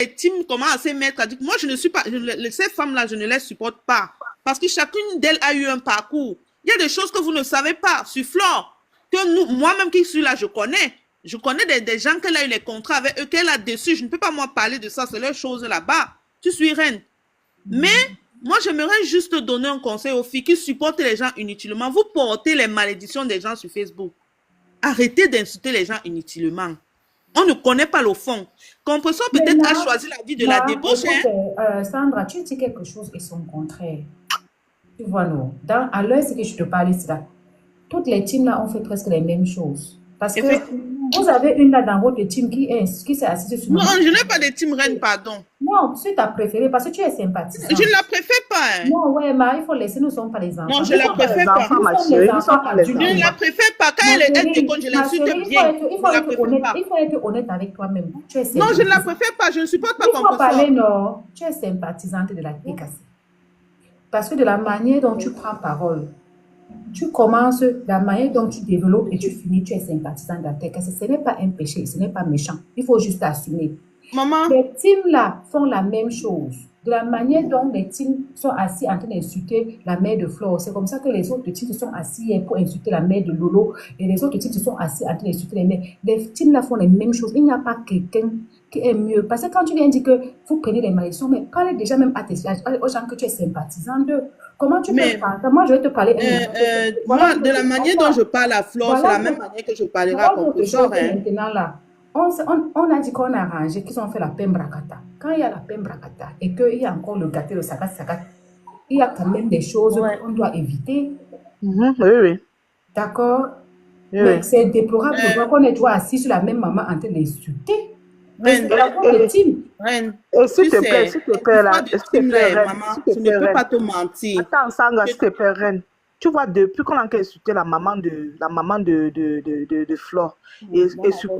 les teams commencent à se mettre à dire que moi, je ne suis pas, ces femmes-là, je ne les supporte pas. Parce que chacune d'elles a eu un parcours. Il y a des choses que vous ne savez pas sur Flore, que nous, moi-même qui suis là, je connais. Je connais des gens qu'elle a eu les contrats avec eux, qu'elle a dessus. Je ne peux pas, moi, parler de ça. C'est leur chose là-bas. Tu suis reine. Mais moi, j'aimerais juste donner un conseil aux filles qui supportent les gens inutilement. Vous portez les malédictions des gens sur Facebook. Arrêtez d'insulter les gens inutilement. On ne connaît pas le fond. Compression peut-être a choisi la vie de la débauche. Sandra, tu dis quelque chose et son contraire. Tu vois, non. À l'heure, c'est que je te parlais de cela. Toutes les teams là ont fait presque les mêmes choses. Parce que vous avez une là dans votre team qui s'est assise sur... Non, je n'ai pas de team reine, pardon. Non, c'est ta préférée parce que tu es sympathisante. Je ne la préfère pas. Hein. Non, ouais, mais il faut laisser, nous ne sommes pas les enfants. Non, je ne la préfère pas. Je ne la préfère pas. Quand elle est quand je l'insulte bien. Il faut être honnête avec toi-même. Non, je ne la préfère pas. Je ne supporte pas qu'on parler, non. Tu es sympathisante de la TKC. Parce que de la manière dont tu prends parole, tu commences, la manière dont tu développes et tu finis, tu es sympathisant de la TKC. Ce n'est pas un péché, ce n'est pas méchant. Il faut juste assumer. Maman. Les teams là font la même chose. De la manière dont les teams sont assis en train d'insulter la mère de Flore, c'est comme ça que les autres teams se sont assis pour insulter la mère de Lolo et les autres teams se sont assis en train d'insulter les mères. Les teams là font les mêmes choses. Il n'y a pas quelqu'un qui est mieux. Parce que quand tu viens dire que vous prenez les malédictions, mais parlez déjà même aux gens que tu es sympathisant d'eux. Comment tu peux faire? Moi, je vais te parler. Moi, de la manière dont je parle à Flore, c'est la même manière que je parlerai à Compression. Maintenant là. On a dit qu'on a arrangé, qu'ils ont fait la pembrakata. Quand il y a la pembrakata et qu'il y a encore le gâteau, le sagat, il y a quand même des choses qu'on doit éviter. Oui. D'accord? Oui. Mais c'est déplorable de voir qu'on est toujours assis sur la même maman en train d'insulter. S'il te plaît, là. Maman, je ne peux pas te mentir. Attends, Sandra, s'il te plaît, reine. Tu vois, depuis qu'on a insulté la maman de Flore, et sur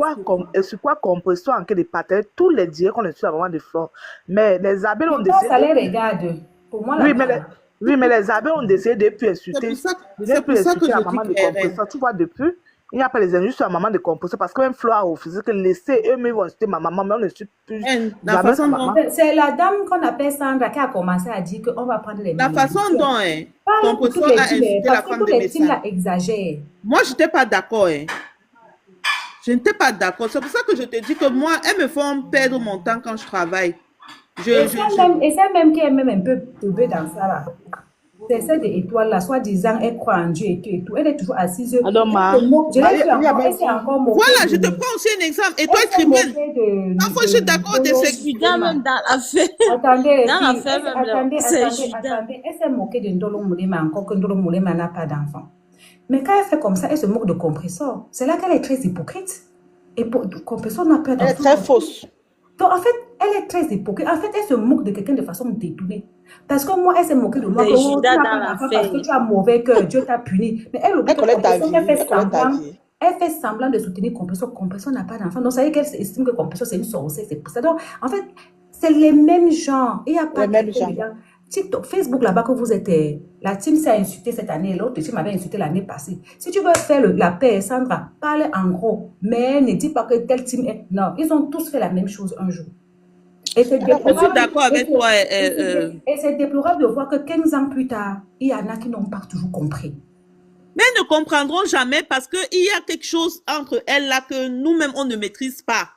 quoi Compression en train de partager tous les dieux qu'on insulte la maman de Flore. Mais les abeilles ont décidé. Ça les regarde. Pour moi, mais les abeilles ont décidé de plus insulter. C'est pour ça que la maman de Compression. Tu vois, depuis, il n'y a pas les injustes sur la maman de Compression parce que même Flore a refusé que laisser eux-mêmes vont insulter ma maman, mais on ne suit plus. C'est la dame qu'on appelle Sandra qui a commencé à dire qu'on va prendre les la façon dont Compression a insulté la femme de médecin. Moi, je n'étais pas d'accord. Je n'étais pas d'accord. C'est pour ça que je te dis que moi, elles me font perdre mon temps quand je travaille. Et c'est même qui est même un peu tombée dans ça là. C'est cette étoile-là, soi-disant, elle croit en Dieu et tout. Elle est toujours assise. Alors, voilà, je te prends aussi un exemple. Et toi, écrivaine. Parfois, je suis d'accord, c'est Judas même dans l'affaire. Attendez, c'est Judas. Elle s'est moquée de Ndolo Moulema, encore que Ndolo Moulema n'a pas d'enfant. Mais quand elle fait comme ça, elle se moque de Compressor. C'est là qu'elle est très hypocrite. Et Compressor n'a pas d'enfant. Elle est très fausse. Donc, en fait, elle est très hypocrite. En fait, elle se moque de quelqu'un de façon détournée. Parce que moi, elle s'est moquée de moi. Parce que tu as mauvais cœur, Dieu t'a puni. Mais elle oublie elle fait semblant de soutenir Compressor. Compressor n'a pas d'enfant. Donc, ça veut dire qu'elle estime que Compressor, c'est une sorcière. C'est pour ça. Donc, en fait, c'est les mêmes gens. Il n'y a pas de gens. TikTok, Facebook, là-bas que vous êtes, la team s'est insultée cette année, l'autre team m'avait insulté l'année passée. Si tu veux faire la paix, Sandra, parle en gros, mais ne dis pas que telle team est... Non, ils ont tous fait la même chose un jour. Et c'est déplorable. Je suis d'accord avec toi. Et c'est déplorable de voir que 15 ans plus tard, il y en a qui n'ont pas toujours compris. Mais elles ne comprendront jamais parce qu'il y a quelque chose entre elles là que nous-mêmes, on ne maîtrise pas.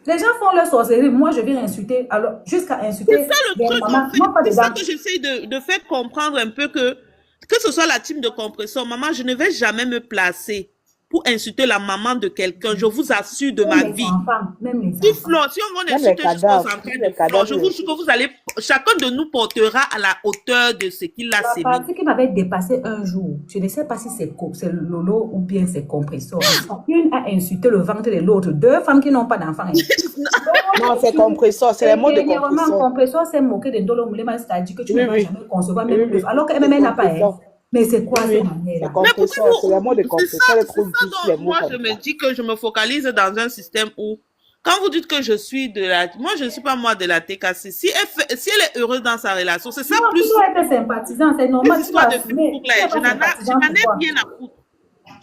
Les gens font leur sorcellerie. Moi, je viens insulter. Alors, jusqu'à insulter. C'est ça le truc, en fait. C'est ça que j'essaie de faire comprendre un peu que ce soit la team de Compression. Maman, je ne vais jamais me placer pour insulter la maman de quelqu'un. Je vous assure de ma vie. Si on insulte jusqu'aux entrailles de Flore, je vous jure que vous allez, chacun de nous portera à la hauteur de ce qu'il a sémé. La partie qui m'avait dépassé un jour, je ne sais pas si c'est Lolo ou bien c'est Compressor. Une a insulté le ventre de l'autre. Deux femmes qui n'ont pas d'enfants. Non, c'est Compressor, c'est les mots de Compressor. Compressor s'est moqué de Ndolo Moulema, c'est-à-dire que tu ne vas jamais concevoir même plus. Alors qu'elle-même n'a pas. Mais c'est quoi cette manière-là? C'est le mot de Compressor. Moi, je me dis que je me focalise dans un système où, quand vous dites que je suis de la... Moi, je ne suis pas moi de la TKC. Si elle est heureuse dans sa relation, c'est ça plus... Tu dois être sympathisant, c'est normal. L'histoire de Facebook, là, je n'en ai rien à foutre.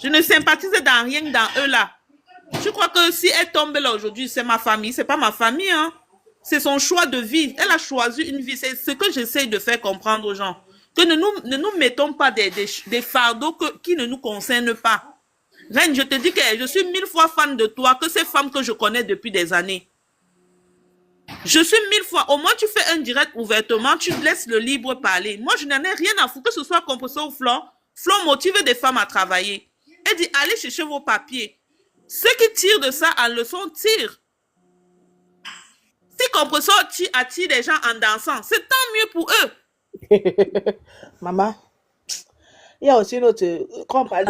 Je ne sympathise dans rien dans eux, là. Je crois que si elle tombe là aujourd'hui, c'est ma famille. C'est pas ma famille, hein. C'est son choix de vie. Elle a choisi une vie. C'est ce que j'essaie de faire comprendre aux gens. Que ne nous mettons pas des fardeaux qui ne nous concernent pas. Reine, je te dis que je suis 1000 fois fan de toi que ces femmes que je connais depuis des années. Je suis 1000 fois. Au moins, tu fais un direct ouvertement, tu laisses le libre parler. Moi, je n'en ai rien à foutre, que ce soit Compressor ou Flore. Flore motive des femmes à travailler. Elle dit, allez chercher vos papiers. Ceux qui tirent de ça en leçon tirent. Si Compressor attire les gens en dansant, c'est tant mieux pour eux. Maman, il y a aussi une autre... Quand on parlait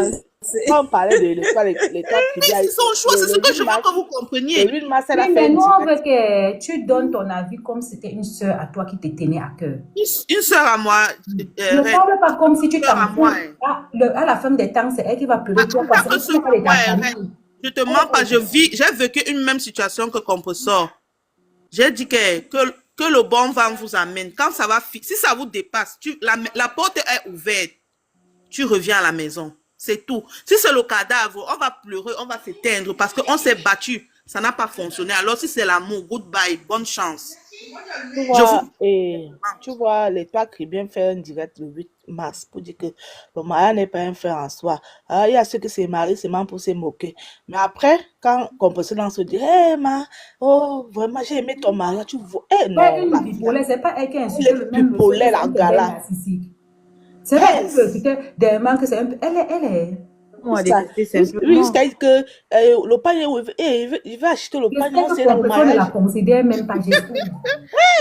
de l'État c'est son choix, c'est ce que je veux que vous compreniez. Mais nous, on veut que tu donnes ton avis comme si c'était une soeur à toi qui te tenait à cœur. Une soeur à moi. Ne parle pas comme si tu t'en fous. À la fin des temps, c'est elle qui va pleurer. Je te mens pas, j'ai vécu une même situation que Compressor. J'ai dit que le bon vent vous amène. Quand ça va, si ça vous dépasse, la porte est ouverte. Tu reviens à la maison. C'est tout. Si c'est le cadavre, on va pleurer, on va s'éteindre parce qu'on s'est battu. Ça n'a pas fonctionné. Alors si c'est l'amour, goodbye, bonne chance. Tu vois, l'État qui bien fait un direct le 8 mars pour dire que le mariage n'est pas un fait en soi. Alors, il y a ceux qui se marient seulement pour se moquer. Mais après, quand Compressor se dit, hey, oh, vraiment, j'ai aimé ton mariage, tu vois. Non, c'est pas elle qui a insulté le même bipolaire, la gala. C'est vrai, c'était des manques que c'est un peu. Elle est. Moi, détester simplement. Oui, c'est-à-dire que le panier, il va acheter le panier, c'est dans le mariage. Elle la considère même pas Jésus.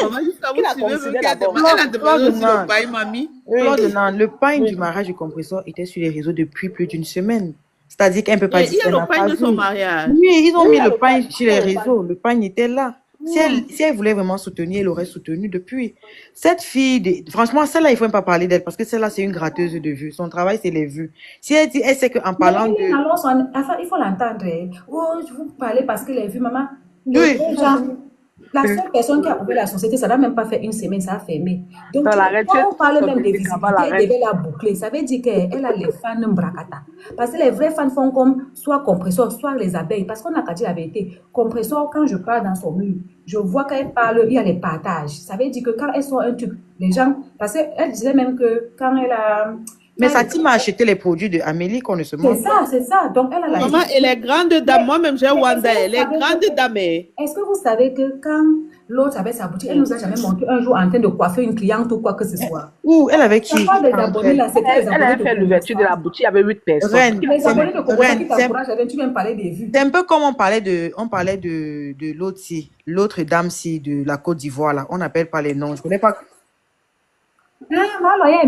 Elle a demandé aussi le pain, mamie. Le pain du mariage du Compressor était sur les réseaux depuis plus d'une semaine. C'est-à-dire qu'elle ne peut pas dire qu'il y a le pain de son mariage. Oui, ils ont mis le pain sur les réseaux. Le pain était là. Si elle voulait vraiment soutenir, elle aurait soutenu depuis. Cette fille, franchement, celle-là, il ne faut même pas parler d'elle parce que celle-là, c'est une gratteuse de vues. Son travail, c'est les vues. Si elle dit, elle sait qu'en parlant de... il faut l'entendre. Oh, je vous parler parce que les vues, maman. Oui. La seule personne qui a ouvert la société, ça n'a même pas fait une semaine, ça a fermé. Donc, quand on parle même de visibilité, elle devait la boucler. Ça veut dire qu'elle a les fans bracata. Parce que les vrais fans font comme soit Compressor, soit les abeilles. Parce qu'on a qu'à dire la vérité. Compressor, quand je parle dans son mur, je vois qu'elle parle, il y a les partages. Ça veut dire que quand elle sort un truc, les gens... Parce qu'elle disait même que quand elle a... Mais sa team a acheté les produits de Amélie qu'on ne se montre. C'est ça. Donc, elle a la... Maman, elle est grande dame. Moi-même, j'ai Wanda. Elle est grande dame. Est-ce que vous savez que quand l'autre avait sa boutique, elle nous a jamais montré un jour en train de coiffer une cliente ou quoi que ce soit? Où elle avait qui? Des abonnés, là, elle a fait l'ouverture de la boutique, il y avait 8 personnes. Les abonnés de Compressor qui t'encouragent, tu viens me parler des vues. C'est un peu comme on parlait de l'autre dame-ci de la Côte d'Ivoire, là. On n'appelle pas les noms. Je ne connais pas. Ma loyer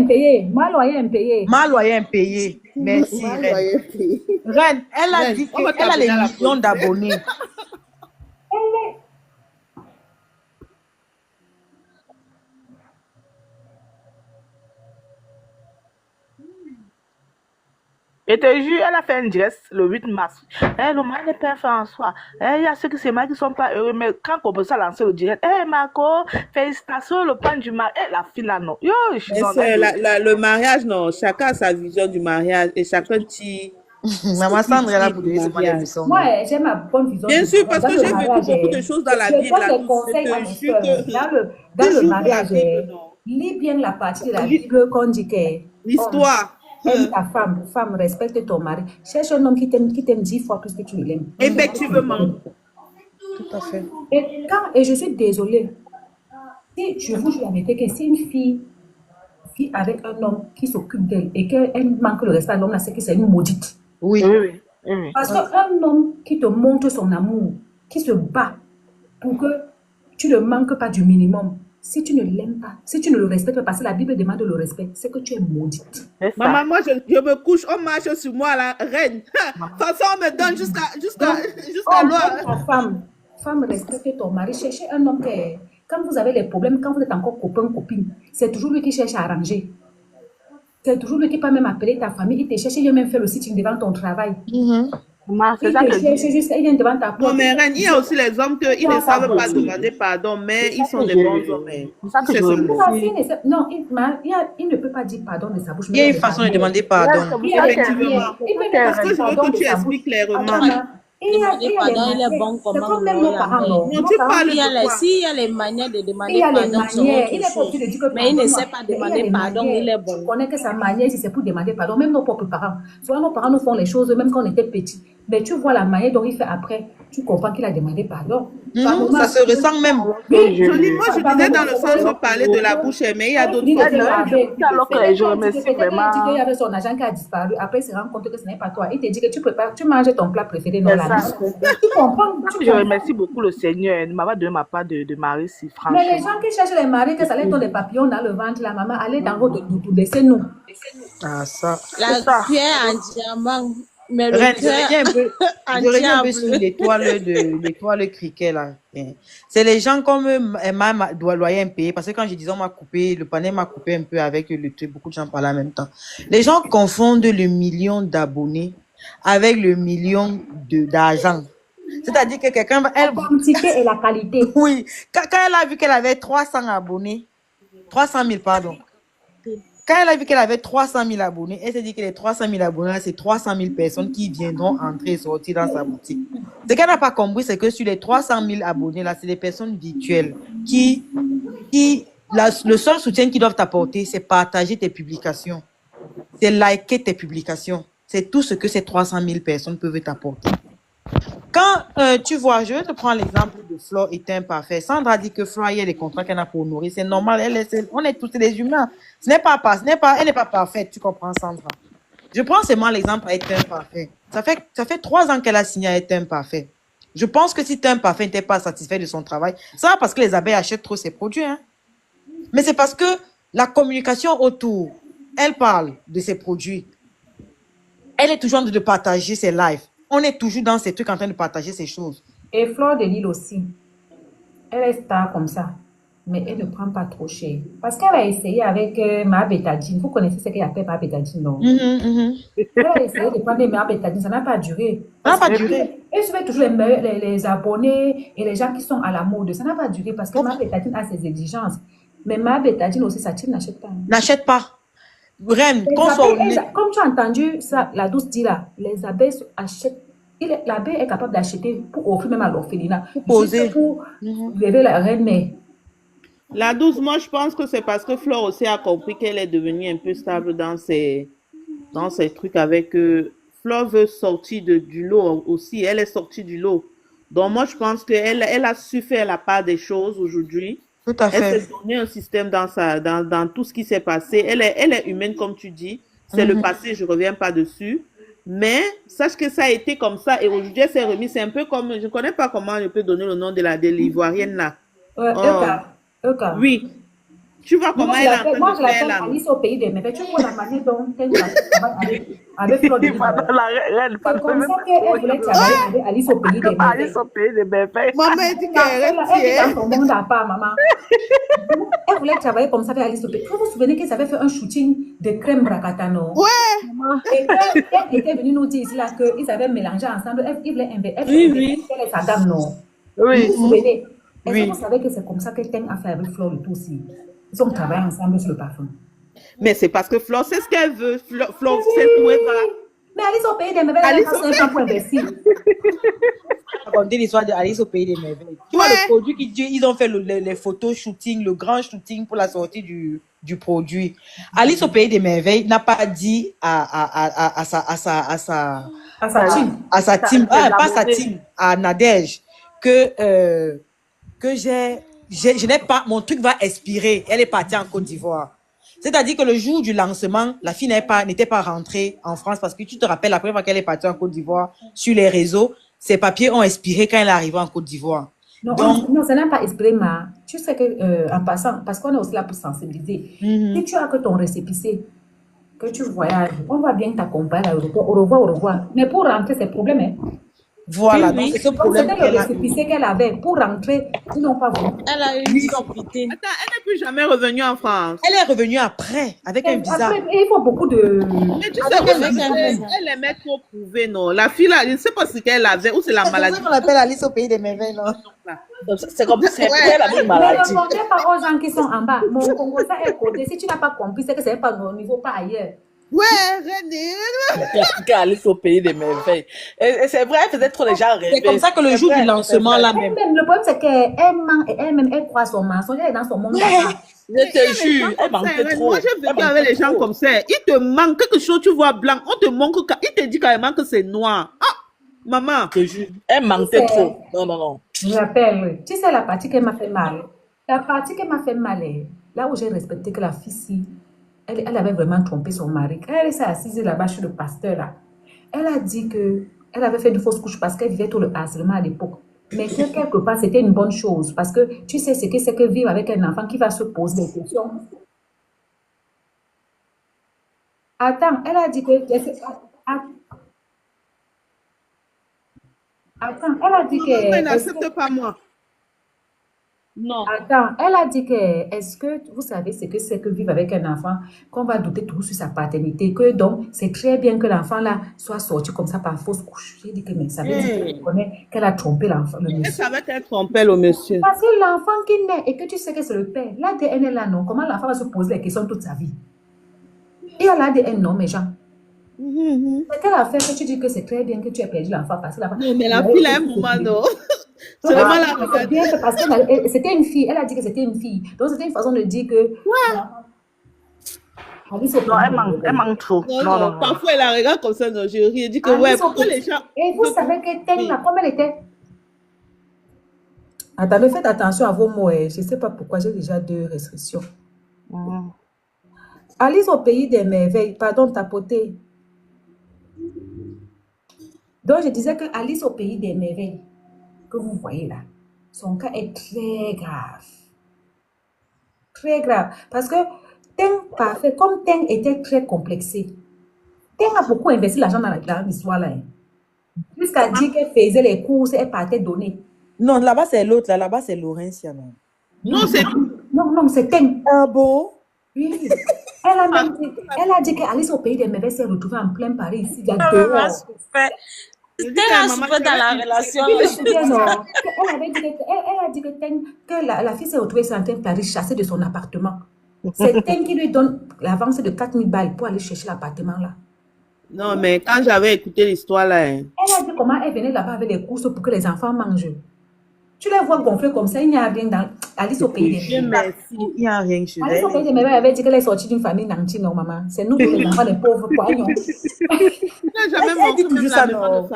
impayé. Merci, Reine. Reine, elle a dit qu'elle a les millions d'abonnés. Et te jure, elle a fait un direct le 8 mars. Le mariage n'est pas fait en soi. Il y a ceux qui se marient qui ne sont pas heureux. Mais quand Compressor a lancé le direct, Marco, félicitations, le pain du mariage. La fille là, non. Yo, le mariage, non. Chacun a sa vision du mariage et chacun tire. Maman Sandra, elle a voulu se marier. Moi, j'ai ma bonne vision. Bien sûr, parce que j'ai vécu beaucoup de choses dans la vie. Dans le mariage, lis bien la partie de la Bible qu'on dit que l'histoire. Aime ta femme, respecte ton mari. Cherche un homme qui t'aime 10 fois plus que tu l'aimes. Effectivement. Tout à fait. Et je suis désolée. Si je vous jure la vérité que si une fille vit avec un homme qui s'occupe d'elle et qu'elle manque le respect à l'homme, là, c'est que c'est une maudite. Oui. Parce qu'un homme qui te montre son amour, qui se bat pour que tu ne manques pas du minimum, si tu ne l'aimes pas, si tu ne le respectes pas, parce que la Bible demande le respect, c'est que tu es maudite. Maman, moi, je me couche, on marche sur moi, la reine. De toute façon, on me donne jusqu'à loi. Femme, respecte ton mari. Cherchez un homme qui, quand vous avez les problèmes, quand vous êtes encore copain, copine, c'est toujours lui qui cherche à arranger. C'est toujours lui qui peut même appeler ta famille, il te cherche, il vient même faire le sitting devant ton travail. C'est ça que il vient devant ta porte. Non, mais reine, il y a aussi les hommes qui ne savent pas demander pardon, mais ils sont des bons hommes. C'est ça que je veux dire. Non, il ne peut pas dire pardon de sa bouche. Il y a une façon de demander pardon. Effectivement. Parce que je veux que tu expliques clairement. demander pardon, il est bon comment. C'est comme même nos parents, non. S'il y a les manières de demander pardon, il n'est pas obligé de dire que mais il ne sait pas demander pardon, il est bon. Tu connais que sa manière, si c'est pour demander pardon, même nos propres parents. Souvent, nos parents nous font les choses, même quand on était petits. Mais tu vois la manière dont il fait après, tu comprends qu'il a demandé pardon. Ça se ressent même. Moi, je disais dans le sens où on parlait de la bouche, mais il y a d'autres choses. Alors que les gens remercient vraiment. Il dit qu'il y avait son agent qui a disparu. Après, il se rend compte que ce n'est pas toi. Il te dit que tu manges ton plat préféré dans la vie. Tu comprends? Je remercie beaucoup le Seigneur. Ne m'a pas donné ma part de mari, si franchement. Mais les gens qui cherchent les maris, que ça les donne des papillons dans le ventre, la maman, allez dans votre doudou, laissez-nous. Ah, ça. La cuillère en diamant. Mais je reviens un peu sur l'étoile criquet là. C'est les gens comme doit loyer impayé parce que quand je disais on m'a coupé, le panel m'a coupé un peu avec le truc, beaucoup de gens parlaient en même temps. Les gens confondent le million d'abonnés avec le million d'argent. C'est-à-dire que quelqu'un va... La quantité et la qualité. Oui. Quand elle a vu qu'elle avait 300 abonnés, 300 000 pardon. Quand elle a vu qu'elle avait 300 000 abonnés, elle s'est dit que les 300 000 abonnés, c'est 300 000 personnes qui viendront entrer et sortir dans sa boutique. Ce qu'elle n'a pas compris, c'est que sur les 300 000 abonnés, là, c'est des personnes virtuelles le seul soutien qu'ils doivent t'apporter, c'est partager tes publications. C'est liker tes publications. C'est tout ce que ces 300 000 personnes peuvent t'apporter. Quand tu vois, je vais te prendre l'exemple de Flore est imparfait. Sandra dit que Flore, il y a des contrats qu'elle a pour nourrir. C'est normal, on est tous des humains. Elle n'est pas parfaite, tu comprends, Sandra. Je prends seulement l'exemple à être imparfait. Ça fait 3 ans qu'elle a signé à être imparfait. Je pense que si imparfait n'était pas satisfait de son travail, ça va parce que les abeilles achètent trop ses produits. Hein. Mais c'est parce que la communication autour, elle parle de ses produits. Elle est toujours en train de partager ses lives. On est toujours dans ces trucs en train de partager ces choses. Et Flore de Lille aussi. Elle est star comme ça. Mais elle ne prend pas trop cher. Parce qu'elle a essayé avec ma bétadine. Vous connaissez ce qu'elle appelle ma bétadine, non? Elle a essayé de prendre ma bétadine. Ça n'a pas duré. Ça n'a pas duré. Elle suivait toujours les abonnés et les gens qui sont à la mode. Ça n'a pas duré parce que ma bétadine a ses exigences. Mais ma bétadine aussi, sa team n'achète pas. N'achète pas. Reine, comme tu as entendu ça, la douce dit là, les abeilles achètent. L'abeille est capable d'acheter pour offrir même à l'orphelinat. Pour lever la reine mère. La douce, moi je pense que c'est parce que Flore aussi a compris qu'elle est devenue un peu stable dans ses trucs avec Flore veut sortir du lot aussi. Elle est sortie du lot. Donc moi je pense qu'elle a su faire la part des choses aujourd'hui. Tout à fait. Elle s'est donné un système dans tout ce qui s'est passé. Elle est humaine, comme tu dis. C'est le passé, je ne reviens pas dessus. Mais sache que ça a été comme ça. Et aujourd'hui, elle s'est remise. C'est un peu comme... Je ne connais pas comment je peux donner le nom de l'Ivoirienne là. Euka. Oui. Tu vois comment elle est en train de faire là. Moi, je l'appelle Alice au pays des merveilles. Tu vois la manière dont elle travaille avec Flore de Lille. C'est comme ça qu'elle voulait travailler avec Alice au pays des merveilles. Alice au pays des merveilles. Maman dit qu'elle est dans son monde à part, maman. Elle voulait travailler comme ça avec Alice au pays. Vous vous souvenez qu'ils avaient fait un shooting de crème bracatano? Ouais. Et quand elle était venue nous dire ici là qu'ils avaient mélangé ensemble, ils voulaient inventer sa dame, non? Oui. Vous vous souvenez? Est-ce que vous savez que c'est comme ça que Teng a fait avec Flore le tout aussi? Ils ont travaillé ensemble sur le parfum. Mais c'est parce que Flore, c'est ce qu'elle veut. Flore, c'est où elle va. Mais Alice au pays des merveilles, elle a fait un point imbécile. Raconter l'histoire d'Alice au pays des merveilles. Tu vois le produit ils ont fait les photos shooting, le grand shooting pour la sortie du produit. Alice au pays des merveilles n'a pas dit à sa team, pas sa team, à Nadège que je n'ai pas, mon truc va expirer. Elle est partie en Côte d'Ivoire. C'est-à-dire que le jour du lancement, la fille n'était pas rentrée en France parce que tu te rappelles la première fois qu'elle est partie en Côte d'Ivoire sur les réseaux, ses papiers ont expiré quand elle est arrivée en Côte d'Ivoire. Non, ça n'a pas expiré, ma. Tu sais que en passant, parce qu'on est aussi là pour sensibiliser. Si tu as que ton récépissé, que tu voyages, on va bien t'accompagner à l'aéroport. Au revoir. Mais pour rentrer, c'est problème, hein. Voilà, donc c'est ce problème c'était le récépissé qu'elle avait pour rentrer, ils n'ont pas voulu. Elle a eu une complicité. Attends, elle n'est plus jamais revenue en France. Elle est revenue après, avec un visa. Après, il faut beaucoup de... Mais tu sais, elle aimait trop prouver, non. La fille là, je ne sais pas ce qu'elle avait, ou c'est la maladie. C'est ça qu'on appelle Alice au pays des merveilles, non. C'est comme ça, elle a une maladie. Ne répondez pas aux gens qui sont en bas. Mon Congo, ça est codé. Si tu n'as pas compris, c'est que ce n'est pas au niveau, pas ailleurs. Ouais, René. Alice au pays des merveilles. Et c'est vrai, elle faisait trop les gens rêver. C'est comme ça que le jour du lancement, là même. Le problème, c'est qu'elle ment et elle-même, elle croit son mensonge. Elle est dans son monde. Je te jure, elle manquait trop. Moi, j'ai vécu avec les gens comme ça. Il te manque quelque chose, tu vois blanc. On te montre, il te dit carrément que c'est noir. Ah, maman. Je te jure, elle manquait trop. Non. Je rappelle, tu sais la partie qui m'a fait mal. La partie qui m'a fait mal, là où j'ai respecté que la fille, elle avait vraiment trompé son mari. Quand elle s'est assise là-bas chez le pasteur, là, elle a dit qu'elle avait fait de fausses couches parce qu'elle vivait tout le harcèlement à l'époque. Mais que quelque part, c'était une bonne chose parce que tu sais ce que c'est que vivre avec un enfant qui va se poser des questions. Attends, elle a dit que... Attends, elle a dit que... Elle n'accepte pas moi. Non. Attends, elle a dit que, est-ce que vous savez ce que c'est que vivre avec un enfant, qu'on va douter tout sur sa paternité, que donc c'est très bien que l'enfant là soit sorti comme ça par fausse couche. J'ai dit que, mais ça veut dire qu'elle connaît qu'elle a trompé l'enfant, le Elle monsieur. savait qu'elle trompait le monsieur. Parce que l'enfant qui naît et que tu sais que c'est le père, l'ADN est là, non? Comment l'enfant va se poser les questions toute sa vie? Et à l'ADN, non, mes gens. C'est quelle affaire que tu dis que c'est très bien que tu aies perdu l'enfant parce que l'enfant... Non, mais la fille a un moment, non. C'est vraiment la bien parce que c'était une fille. Elle a dit que c'était une fille. Donc, c'était une façon de dire que... Non, elle manque trop. Non. Parfois, elle la regarde comme ça, non, je ris. Elle dit que, ouais, pourquoi les gens... Et vous savez que Teng, là, comme elle était... Attendez, faites attention à vos mots. Je ne sais pas pourquoi j'ai déjà 2 restrictions. Alice au pays des merveilles. Pardon, tapoter. Donc, je disais que Alice au pays des merveilles, que vous voyez là, son cas est très grave. Très grave. Parce que Teng, parfait, comme Teng était très complexé, Teng a beaucoup investi l'argent dans l'histoire là. Jusqu'à dire qu'elle faisait les courses, elle partait donner. Non, là-bas, c'est l'autre. Là-bas, c'est Laurentia. Non, c'est... Non, c'est Teng. Ah bon? Oui. Elle a dit qu'Alice au pays des merveilles s'est retrouvée en plein Paris ici. Il y a 2 heures. C'était un souffert dans la relation. Elle a dit que la fille s'est retrouvée en train de Paris chassée de son appartement. C'est Teng qui lui donne l'avance de 4000 balles pour aller chercher l'appartement là. Non, mais quand j'avais écouté l'histoire là... Elle a dit comment elle venait là-bas avec les courses pour que les enfants mangent. Tu les vois gonfler comme ça, il n'y a rien dans Alice au pays des merveilles. Il n'y a rien chez Alice au pays des merveilles avait dit qu'elle est sortie d'une famille nantie, non, maman. C'est nous, les enfants, les pauvres poignons. Elle dit toujours ça, non.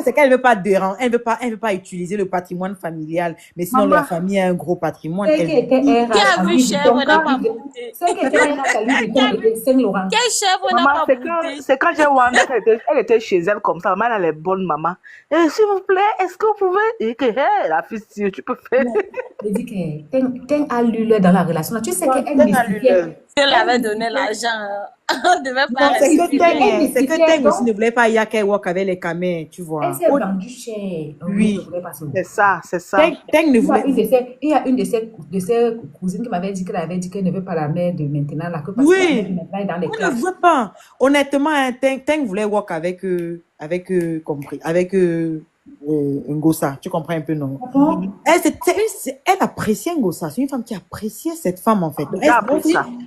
C'est qu'elle ne veut pas déranger, elle ne veut pas utiliser le patrimoine familial. Mais sinon, leur famille a un gros patrimoine. Qui a vu chèvre n'a pas goûté. Quelle chèvre n'a pas goûté? C'est quand j'ai Wanda, elle était chez elle comme ça. Maman, elle est bonne, maman. S'il vous plaît, est-ce que vous pouvez... Et que, la fille, si tu peux faire... Je dis que Teng a lu dans la relation. Tu sais qu'elle mystifiait. Si elle avait donné l'argent, on ne devait pas... C'est que Teng aussi ne voulait pas Yaka Walk avec les camés, tu vois. Elle s'est vendue cher. Oui, c'est ça. Teng ne voulait... Il y a une de ses cousines qui m'avait dit qu'elle ne veut pas la mère de maintenant. Là, que parce oui, que dans les on ne veut pas. Honnêtement, Teng voulait walk avec Ngossa, tu comprends un peu, non? Elle appréciait Ngossa, c'est une femme qui appréciait cette femme en fait.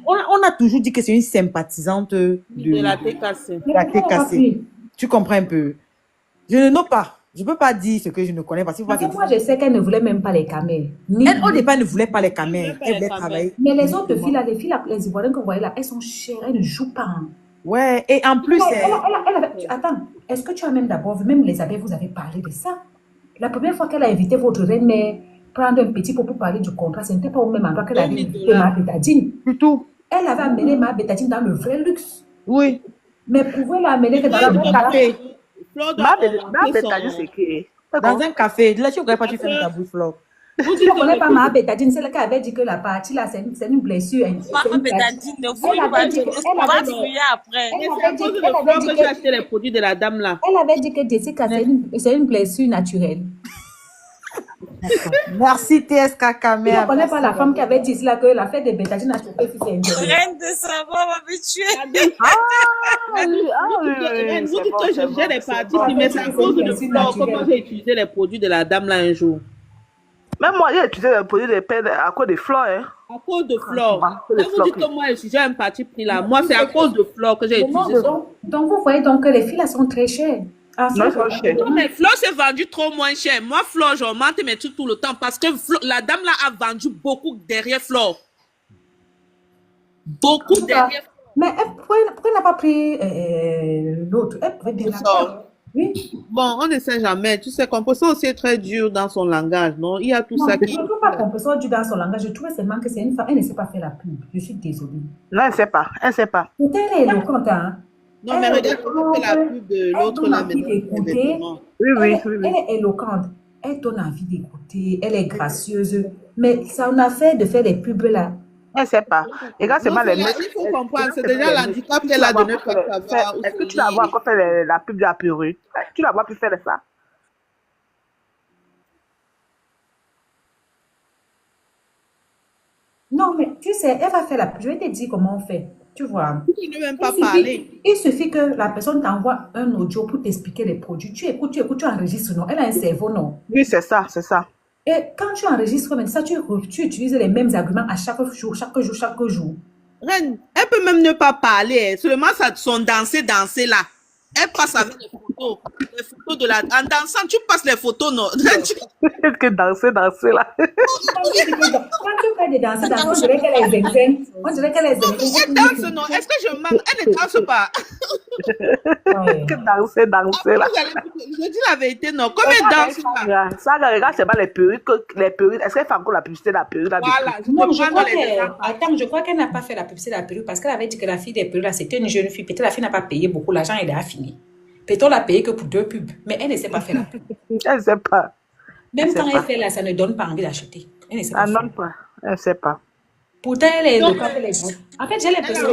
On a toujours dit que c'est une sympathisante de la TKC. Tu comprends un peu? Je ne know pas. Je ne peux pas dire ce que je ne connais pas. Parce que moi, je sais qu'elle ne voulait même pas les camels. Elle, au départ, ne voulait pas les camels. Elle voulait travailler. Mais les autres filles, là, les Ivoiriennes que vous voyez là, elles sont chères, elles ne jouent pas. Ouais, et en plus... Attends, est-ce que tu as même d'abord vu, même les abeilles, vous avez parlé de ça? La première fois qu'elle a invité votre reine-mère prendre un petit pot pour parler du contrat, ce n'était pas au même endroit qu'elle avait invité Ma Bétadine. Du tout. Elle avait amené Ma Bétadine dans le vrai luxe. Oui. Mais pouvez l'amener que dans le café. Ma Bétadine, c'est qui? Dans un café. Là, tu ne connais pas, tu fais ta bouche, Flore. Vous ne connaissez pas Ma Bétadine, c'est elle qui avait dit que la partie là, c'est une blessure. Ma Bétadine, ne fouille pas, on va fouiller après. Elle avait dit que j'ai acheté les produits de la dame là. Elle avait dit que Jessica, c'est une blessure naturelle. Merci TSK Kamé. Tu ne connais pas la femme qui avait dit là que la fête de Bétadine a chopé sur ses intérêts. Reine de savoir va me tuer. Vous dites que j'ai des parties, mais c'est à cause de Flore comment j'ai utilisé les produits de la dame là un jour. Même moi, j'ai utilisé le produit de peine à cause des fleurs. Hein. À cause de Flore. À cause des Quand vous fleurs. dites que moi, j'ai un parti pris là, moi, c'est à cause de Flore que j'ai utilisé ça. Donc, vous voyez donc que les filles là sont très chères. Non, ils sont chers. Non, mais Flore s'est vendu trop moins cher. Moi, Flore, j'augmente mes trucs tout le temps parce que la dame là a vendu beaucoup derrière Flore. Beaucoup derrière Flore. Mais pourquoi elle n'a pas pris l'autre? Elle pouvait bien ça. Oui. Bon, on ne sait jamais. Tu sais, Composo aussi est très dur dans son langage, non? Il y a tout ça qui... Je ne trouve pas Composo dur dans son langage. Je trouvais seulement que c'est une femme. Elle ne sait pas faire la pub. Je suis désolée. Non, elle ne sait pas. Elle ne sait pas. Pourtant, elle est éloquente, hein? Non, mais regarde comment elle fait la pub de l'autre là maintenant. Oui. Elle est éloquente. Elle donne envie d'écouter. Elle est gracieuse. Mais ça en a fait de faire des pubs là. Elle ne sait pas. Et quand c'est mal les Il faut comprendre, c'est déjà l'handicap qu'elle a donné pour savoir. Est-ce que tu la vois encore faire la pub de la perruque? Tu la vois plus faire ça? Non, mais tu sais, elle va faire la pub. Je vais te dire comment on fait. Tu vois. Il ne même pas parler. Il suffit que la personne t'envoie un audio pour t'expliquer les produits. Tu écoutes, tu enregistres, non? Elle a un cerveau, non? Oui, c'est ça. Et quand tu enregistres, ça, tu utilises les mêmes arguments à chaque jour. Reine, elle peut même ne pas parler. Seulement son danser là. Elle passe avec les photos de la... En dansant, tu passes les photos, non? Qu'est-ce que danser là? Quand tu fais des danses, on dirait qu'elle est zen. Elle danse, non? Est-ce que je mens? Elle ne danse pas. Que danser là? Je dis la vérité, non. Comme elle danse là. Ça, regarde, c'est pas les perruques. Est-ce qu'elle fait encore la publicité de la perruque? Voilà. Non, je crois qu'elle n'a pas fait la publicité de la perruque parce qu'elle avait dit que la fille des perruques, là, c'était une jeune fille. Peut-être la fille n'a pas payé beaucoup. L'argent, il est fini. Peut-être on l'a payé que pour 2 pubs. Mais elle ne sait pas faire la pub. Elle ne sait pas. Même quand elle fait là, ça ne donne pas envie d'acheter. Elle ne sait pas faire. Elle ne sait pas. Pourtant, elle est éloquente. En fait, j'ai l'impression que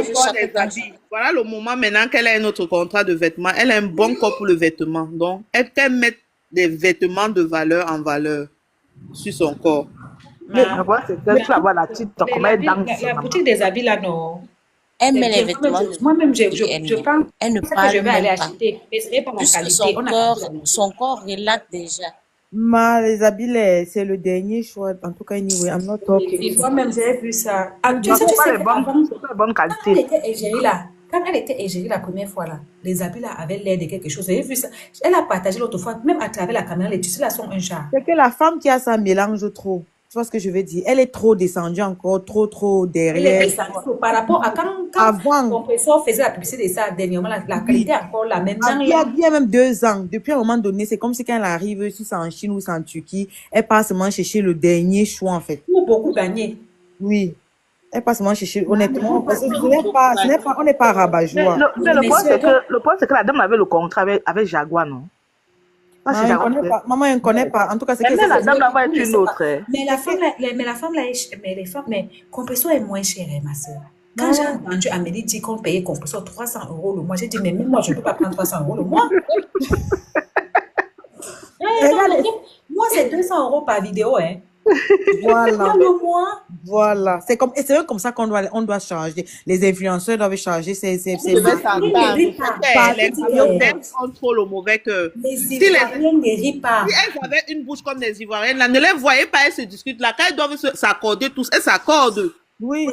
voilà le moment maintenant qu'elle a un autre contrat de vêtements. Elle a un bon corps pour le vêtement. Donc, elle peut mettre des vêtements de valeur en valeur sur son corps. Mais c'est que tu vas voir la petite, comment elle danse. La boutique des habits là, non. Elle met les vêtements. Moi-même, je pense que je vais aller acheter. Mais ce n'est pas la qualité. Son corps relate déjà. Les habits, c'est le dernier choix. En tout cas, anyway, I'm not talking. Moi-même, j'ai vu ça. Tu sais, pas bonne qualité. Quand elle était égérie la première fois, là, les habits là avaient l'air de quelque chose. J'ai vu ça. Elle a partagé l'autre fois, même à travers la caméra, les tissus là sont un chat. C'est que la femme qui a ça mélange trop. Tu vois ce que je veux dire? Elle est trop descendue encore, trop derrière. Par rapport à quand Compressor faisait la publicité de ça dernièrement, la qualité est encore la même. Il y a même 2 ans. Depuis un moment donné, c'est comme si quand elle arrive, si c'est en Chine ou c'est en Turquie, elle passe seulement chercher le dernier choix, en fait. Pour beaucoup gagner. Oui. Elle passe seulement chercher, honnêtement, parce que on n'est pas rabat-joie. Le point, c'est que la dame avait le contrat avec Jaguar, non? Maman, elle ne connaît pas. En tout cas, c'est que la dame là va être une autre. Mais la femme là, mais Compressor est moins cher, ma soeur. Quand j'ai entendu Amélie dire qu'on payait Compressor 300 € le mois, j'ai dit, mais même moi, je ne peux pas prendre 300 € le mois. Moi, c'est 200 € par vidéo, hein. Voilà. Le mois. Voilà. C'est comme ça qu'on doit charger. Les influenceurs doivent charger ces contrôle le mauvais cœur. Les Ivoiriennes ne rient pas. Si elles avaient une bouche comme des Ivoiriennes, là, ne les voyez pas, elles se discutent là. Quand elles doivent s'accorder tous, elles s'accordent. Oui. Vous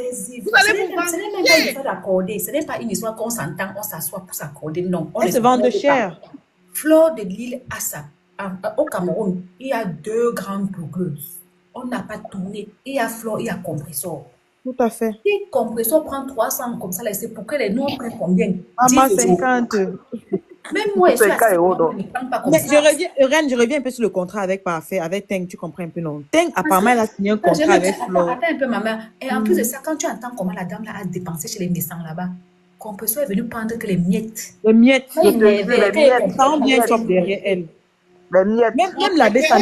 allez vous vendre. Ce n'est même pas une histoire d'accorder. Ce n'est pas une histoire qu'on s'entend, on s'assoit pour s'accorder. Non. Elles se vendent cher. Flore de Lille a ça. Au Cameroun, il y a 2 grandes blogueuses. On n'a pas tourné. Il y a Flore, il y a Compressor. Tout à fait. Si Compressor prend 300 comme ça, c'est pour que les noms prennent combien? Maman, 50. Même moi, je suis à 50, mais je reviens un peu sur le contrat avec Parfait, avec Teng, tu comprends un peu, non? Teng, apparemment, elle a signé un contrat avec Flore. Attends un peu, maman. Et en plus de ça, quand tu entends comment la dame là a dépensé chez les médecins là-bas, Compressor est venu prendre que les miettes. Les miettes. Les miettes. Ça en bien top derrière elle. Même la baisse à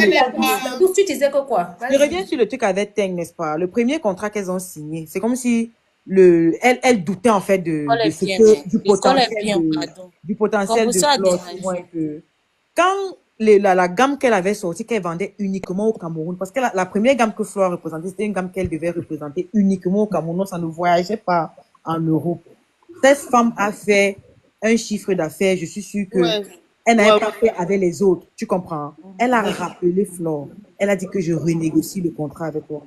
tout tu disais que quoi? Je reviens sur le truc avec Teng, n'est-ce pas? Le premier contrat qu'elles ont signé, c'est comme si elle doutait en fait du potentiel de Flore. Quand la gamme qu'elle avait sortie, qu'elle vendait uniquement au Cameroun, parce que la première gamme que Flore représentait, c'était une gamme qu'elle devait représenter uniquement au Cameroun, ça ne voyageait pas en Europe. Cette femme a fait un chiffre d'affaires, je suis sûre que Elle n'avait Ouais, pas fait avec les autres, tu comprends? Elle a rappelé Flore. Elle a dit que je renégocie le contrat avec toi.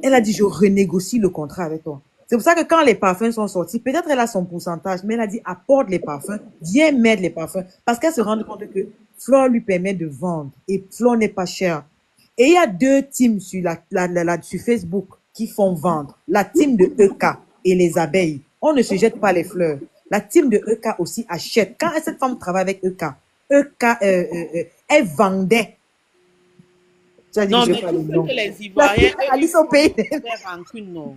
Elle a dit, je renégocie le contrat avec toi. C'est pour ça que quand les parfums sont sortis, peut-être elle a son pourcentage, mais elle a dit, apporte les parfums, viens mettre les parfums. Parce qu'elle se rend compte que Flore lui permet de vendre et Flore n'est pas cher. Et il y a deux teams sur, sur Facebook qui font vendre. La team de EK et les abeilles. On ne se jette pas les fleurs. La team de EK aussi achète. Quand cette femme travaille avec EK, elle vendait. non, mais tu sais que les Ivoiriens, Alice au pays. non.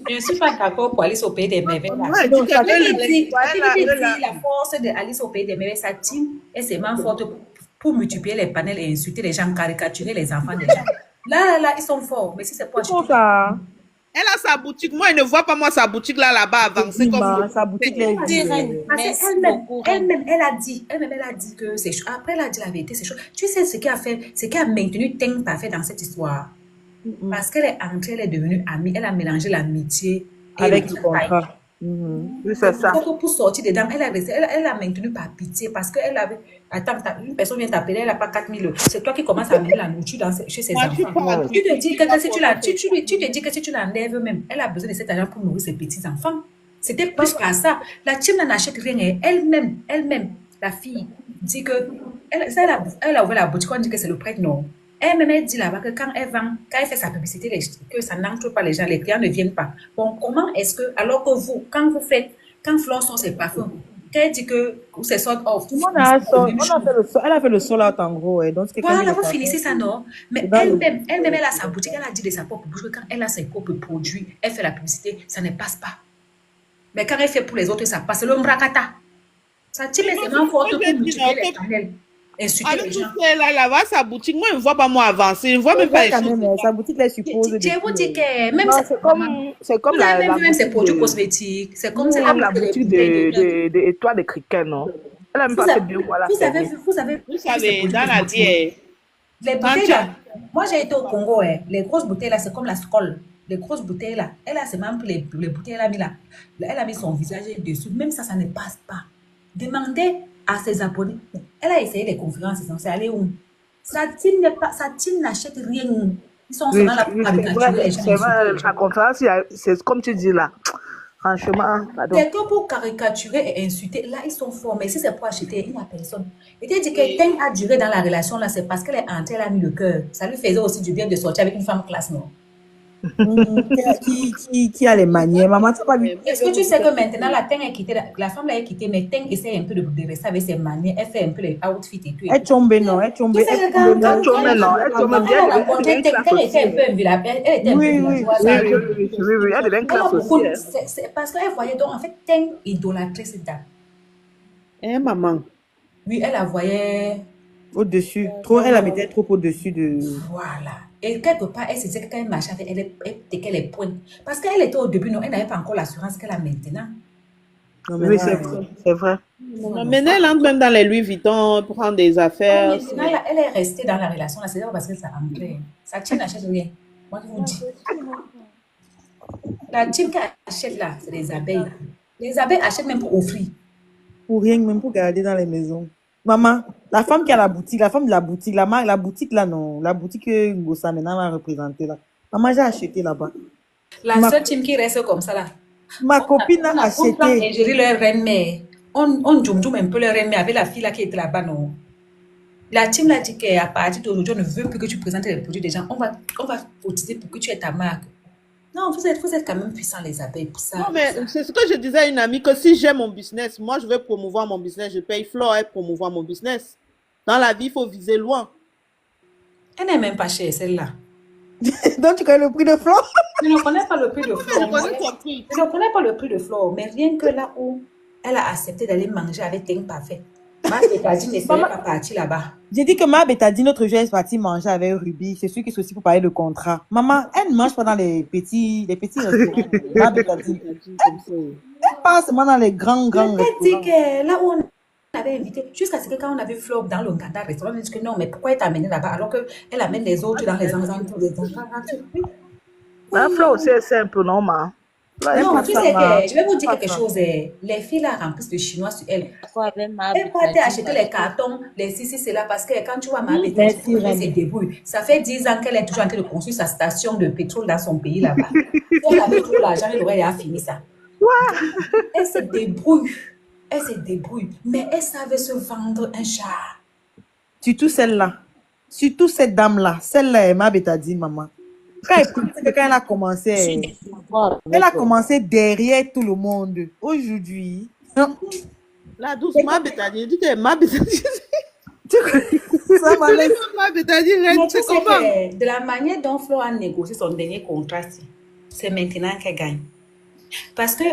Je ne suis pas d'accord pour Alice au pays des merveilles. La force de Alice au pays des merveilles, sa team est seulement forte pour multiplier les panels et insulter les gens, caricaturer les enfants des gens. Là, ils sont forts. Mais si c'est pas ça. Elle a sa boutique. Moi, je ne vois pas moi sa boutique là-bas avancer comme sa boutique là. Elle-même, elle a dit que c'est chaud. Après, elle a dit la vérité, c'est chaud. Tu sais ce qui a fait, ce qui a maintenu Teng Parfait dans cette histoire. Parce qu'elle est entrée, elle est devenue amie, elle a mélangé l'amitié avec le contrat. Oui, c'est ça. Pour sortir dedans, elle a maintenu par pitié parce qu'elle avait. Attends, une personne vient t'appeler, elle n'a pas 4 000 €. C'est toi qui commences à amener la nourriture chez ses enfants. Tu te dis que si tu l'enlèves même, elle a besoin de cet argent pour nourrir ses petits-enfants. C'était plus qu'à ça. La team n'achète rien. Et elle-même, la fille, dit que. Elle a ouvert la boutique, on dit que c'est le prêtre, non. Elle-même, elle dit là-bas que quand elle fait sa publicité, que ça n'entre pas les gens, les clients ne viennent pas. Bon, comment est-ce que, alors que vous, quand Flore sort ses parfums, qu'elle dit que c'est sort off. Elle a fait le sol out en gros. Donc voilà, vous finissez ça, non? Mais elle-même, elle a sa boutique, elle a dit de sa propre bouche que quand elle a ses propres produits, elle fait la publicité, ça ne passe pas. Mais quand elle fait pour les autres, ça passe. Le mbrakata. Ça tire les éléments forts pour multiplier les panels. Là-bas, sa boutique, moi, je ne vois pas moi avancer. Je ne vois même pas les choses. Sa boutique, elle suppose. Je vous dis que même c'est comme même ses produits cosmétiques. C'est comme la boutique d'étoiles de cricket, non? Elle a même pas fait bien. Vous savez, dans la vie. Les bouteilles là, moi j'ai été au Congo, les grosses bouteilles là, c'est comme la Skol. Les grosses bouteilles là, elle a seulement pris les bouteilles, elle a mis son visage dessus. Même ça ne passe pas. Demandez à ses abonnés. Elle a essayé les conférences, c'est allé où? Sa team n'achète rien. Ils sont seulement là pour caricaturer les gens. C'est vrai, la conférence, c'est comme tu dis là. Franchement, c'est que pour caricaturer et insulter, là, ils sont forts. Mais si c'est pour acheter, il n'y a personne. Et tu dis que Teng a duré dans la relation, là, c'est parce qu'elle est entrée, elle a mis le cœur. Ça lui faisait aussi du bien de sortir avec une femme classe, non? Qui a les manières, maman, tu pas vu. Est-ce que tu sais que maintenant la Teng est quittée, la femme l'a quittée, mais Teng essaie un peu de rester avec ses manières, elle fait un peu les outfits et tout. Elle tombe, non, elle tombe. Elle tombe bien. Elle était un peu invulnérable. Elle était un peu oui, elle devient classe aussi. C'est parce qu'elle voyait donc, en fait, Teng idolâtrait cette dame. Maman. Oui, elle la voyait au-dessus. Trop, elle la mettait trop au-dessus de. Voilà. Et quelque part, elle se disait que quand elle marchait avec elle tekait les points. Parce qu'elle était au début, non, elle n'avait pas encore l'assurance qu'elle a maintenant. Oui, c'est vrai. Maintenant, elle entre même dans les Louis Vuitton, prendre des affaires. Maintenant, elle est restée dans la relation, là, c'est parce que ça anglais. Sa team n'achète rien. Moi, je vous dis. La team qui achète là, c'est les abeilles. Les abeilles achètent même pour offrir. Pour rien, même pour garder dans les maisons. Maman, la femme qui a la boutique, la femme de la boutique, la boutique là, non, la boutique que Gossa maintenant va représenter là. Maman, j'ai acheté là-bas. La seule team qui reste comme ça là. Ma copine a acheté. On gérer leur reine-mère. On djoum un peu leur reine-mère avec la fille là qui était là-bas, non. La team l'a dit qu'à partir d'aujourd'hui, on ne veut plus que tu présentes les produits des gens. On va cotiser pour que tu aies ta marque. Non, vous êtes quand même puissants les abeilles pour ça. Non, mais c'est ce que je disais à une amie, que si j'ai mon business, moi je veux promouvoir mon business, je paye Flore et promouvoir mon business. Dans la vie, il faut viser loin. Elle n'est même pas chère, celle-là. Donc tu connais le prix de Flore? Je ne connais pas le prix de Flore. Je ne connais pas le prix de Flore, mais rien que là où elle a accepté d'aller manger avec Teng Parfait. Ma Bétadine ne serait pas partie là-bas. J'ai dit que ma Bétadine, notre jeu est partie manger avec Ruby. C'est sûr que c'est aussi pour parler de contrat. Maman, elle ne mange pas dans les petits restaurants. Ma Bétadine. Elle passe seulement dans les grands restaurants. Elle dit que là où on avait invité, jusqu'à ce que quand on avait Flore dans le Nganda restaurant, on dit que non, mais pourquoi elle t'a amené là-bas alors qu'elle amène les autres dans les endroits des enfants gratuits? La Flore aussi, c'est un peu normal. Non, tu sais que, je vais vous dire quelque chose. Les filles là remplissent de chinois sur elles. Elles partent acheter les cartons, les ceci, c'est là, parce que quand tu vois ma bête, elle se débrouille. Ça fait 10 ans qu'elle est toujours en train de construire sa station de pétrole dans son pays là-bas. Elle avait tout l'argent, elle aurait déjà fini ça. Elle se débrouille. Elle se débrouille. Mais elle savait se vendre un char. Surtout celle-là. Surtout cette dame-là. Celle-là, elle m'a dit, maman. Quand elle a commencé, elle a commencé derrière tout le monde. Aujourd'hui, la douce m'a bétadie, dit que m'a bétadie. Ça m'a laissé. Tu sais que de la manière dont Flo a négocié son dernier contrat, c'est maintenant qu'elle gagne. Parce que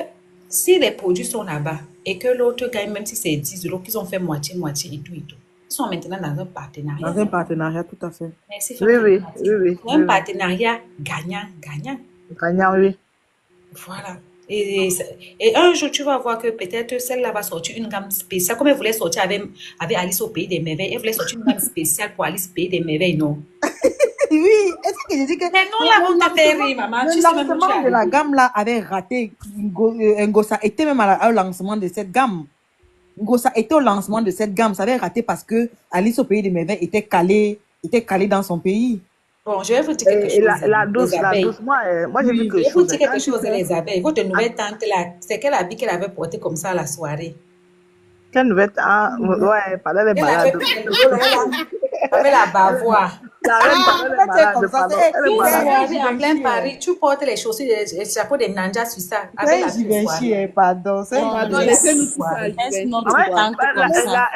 si les produits sont là-bas et que l'autre gagne, même si c'est 10 euros, qu'ils ont fait moitié et tout. Ils sont maintenant dans un partenariat. Dans un partenariat, tout à fait. Merci, Oui. un partenariat gagnant. Gagnant, oui. Voilà. Et un jour, tu vas voir que peut-être celle-là va sortir une gamme spéciale. Comme elle voulait sortir avec Alice au Pays des Merveilles, elle voulait sortir une gamme spéciale pour Alice au Pays des Merveilles, non? Oui, est-ce que j'ai dit que... Mais non, là, vous t'avez ri, maman. Le lancement de la gamme là avait raté. Ngosa était même au lancement de cette gamme. Ngosa était au lancement de cette gamme. Ça avait raté parce que Alice au Pays des Merveilles était calée dans son pays. Bon, je vais vous dire quelque chose. La douce, moi j'ai vu quelque chose. Je vais vous dire quelque chose, les abeilles. Votre nouvelle tante là, c'est quelle habit qu'elle avait porté comme ça à la soirée? Quelle nouvelle tante? Ouais, pendant les balades. Elle avait la bavoie. En plein Paris, tu portes les chaussures, les chapeaux de Nanja sur ça. Avec la Givenchy, pardon. Laissez-nous tout ça.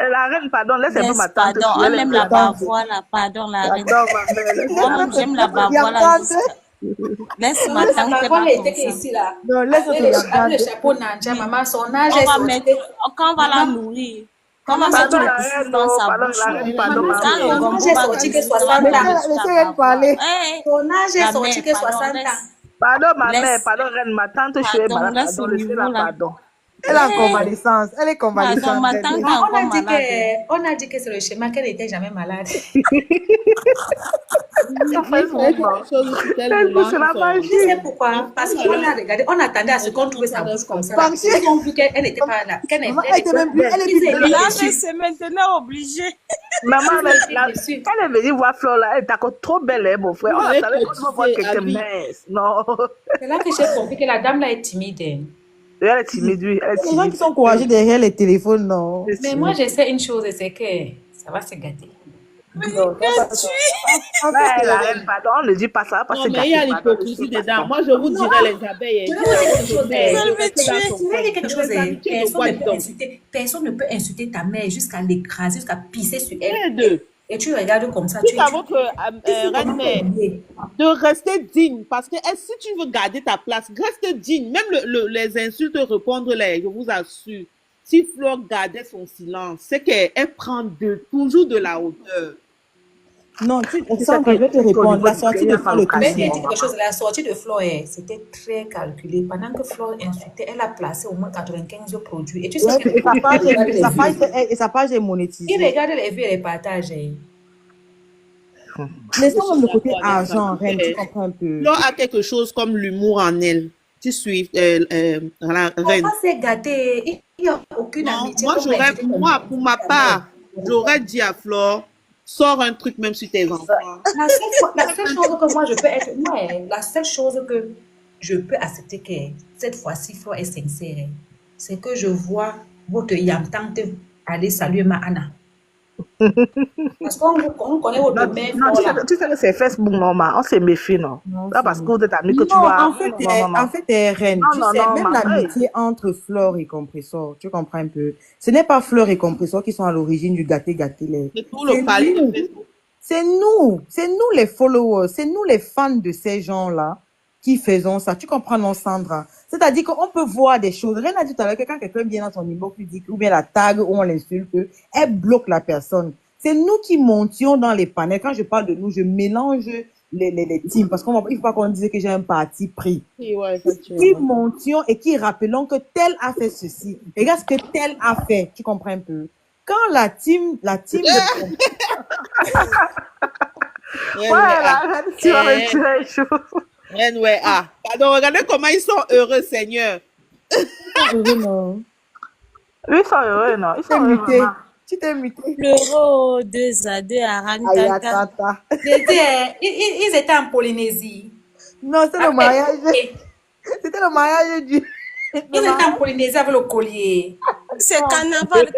La reine, pardon, laisse un peu ma tante. Pardon, on aime la bavoie là, pardon, la reine. Moi-même, j'aime la bavoie là. Laisse ma tante pas comme ça. Non, laisse le chapeau Nanja, maman, son âge est sorti. Quand on va la nourrir. Comment ça, tu le pousses dans sa bouche? Ton âge est sorti que 60 ans. Laissez-elle parler. Ton âge est sorti que 60 ans. Pardon, ma mère, pardon, reine, ma tante, je suis malade. Pardon, laissez-la, pardon. Elle est en convalescence. Elle est convalescente. On a dit que c'est le schéma qu'elle n'était jamais malade. C'est la magie. Tu sais pourquoi? Parce qu'on a regardé, on attendait à ce qu'on trouvait sa bouche comme ça. Ils ont vu qu'elle n'était pas là. Elle était même plus. Elle est là, mais c'est maintenant obligé. Maman, quand elle est venue voir Flore là, elle était encore trop belle, mon frère. On attendait qu'on va voir quelqu'un mince. Non. C'est là que j'ai compris que la dame là est timide. Elle est timide, oui. Les gens qui sont courageux derrière les téléphones, non. Mais moi, je sais une chose, c'est que ça va se gâter. Non, pardon, on ne dit pas ça parce que il y a l'hypocrisie dedans. Moi, je vous dirais les abeilles. Je vais dire quelque chose. Personne ne peut insulter ta mère jusqu'à l'écraser, jusqu'à pisser sur elle. Et tu regardes comme ça. Tu savons que, reine-mère, de rester digne. Parce que si tu veux garder ta place, reste digne. Même les insultes, répondre je vous assure. Si Flore gardait son silence, c'est qu'elle prend toujours de la hauteur. Non, je vais te répondre. La sortie de Flore, la sortie de Flore, c'était très calculé. Pendant que Flore insultait, elle a placé au moins 95 produits. Et tu sais que sa page est monétisée. Il regarde les vues et les partages. Laissons même le côté argent, reine, tu comprends un peu. Flore a quelque chose comme l'humour en elle. Tu suis la reine. On s'est gâté. Il n'y a aucune amitié. Moi, pour ma part, j'aurais dit à Flore, sors un truc même sur tes enfants. La seule chose que moi je peux être, la seule chose que je peux accepter que cette fois-ci Flore est sincère, c'est que je vois votre yam-tante aller saluer ma Anna. Parce qu'on connaît votre mère. Non, tu sais que c'est Facebook, normal. On se méfie, non? Là, parce que vous êtes amis que tu vois. En fait, reine, tu sais, même l'amitié entre Flore et Compressor, tu comprends un peu. Ce n'est pas Flore et Compressor qui sont à l'origine du gâté-gâté. C'est nous les followers, c'est nous les fans de ces gens-là qui faisons ça. Tu comprends, non, Sandra? C'est-à-dire qu'on peut voir des choses. Rien à dire tout à l'heure que quand quelqu'un vient dans son inbox, ou bien la tag, ou on l'insulte, elle bloque la personne. C'est nous qui montions dans les panels. Quand je parle de nous, je mélange les teams. Parce qu'il ne faut pas qu'on dise que j'ai un parti pris. Qui montions et qui rappelons que tel a fait ceci. Regarde ce que tel a fait. Tu comprends un peu? Quand la team tu vas retirer les choses. Ouais, ah. Pardon, regardez comment ils sont heureux, Seigneur. Heureux, non. Ils sont heureux, non? Ils sont heureux, Muté. maman. Tu t'es muté. L'euro 2 à 2 à Rantata. Ayatata. Ils étaient en Polynésie. Non, c'est le mariage. C'était le mariage du... Ils étaient en Polynésie avec le collier. C'est carnaval.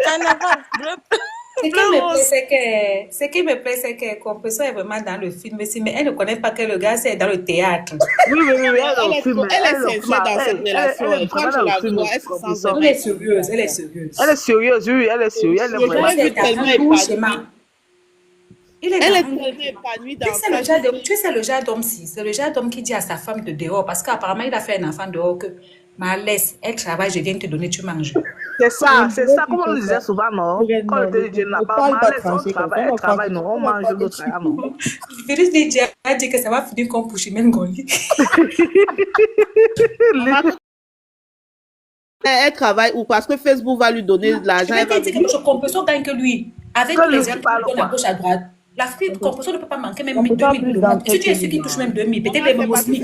Ce qui me plaît, c'est que Compresso est vraiment dans le film aussi, mais elle ne connaît pas que le gars, c'est dans le théâtre. Oui, elle est sincère dans cette relation. Quand je la vois, elle se sent Elle est sérieuse, elle est sérieuse. Elle est sérieuse, oui, elle est sérieuse. Elle est vraiment... Elle est tellement épanouie. Elle est tellement épanouie dans ça. Tu sais, le genre d'homme, c'est le genre d'homme qui dit à sa femme de dehors, parce qu'apparemment, il a fait un enfant dehors que, ma laisse, elle travaille, je viens te donner, tu manges. C'est ça, comme on le disait souvent, non? Quand le DJ n'a pas mal, elle travaille, non, on mange le travail, non? Félix DJ a dit que ça va finir comme Pouchimène Goli. Elle travaille ou parce que Facebook va lui donner de l'argent. Elle va dire que Compresso gagne que lui. Avec tous les aides qui donnent à gauche à droite. La fille, Compresso ne peut pas manquer même 2 000 euros. Si tu es celui qui touche même 2 000, peut-être les mêmes aussi.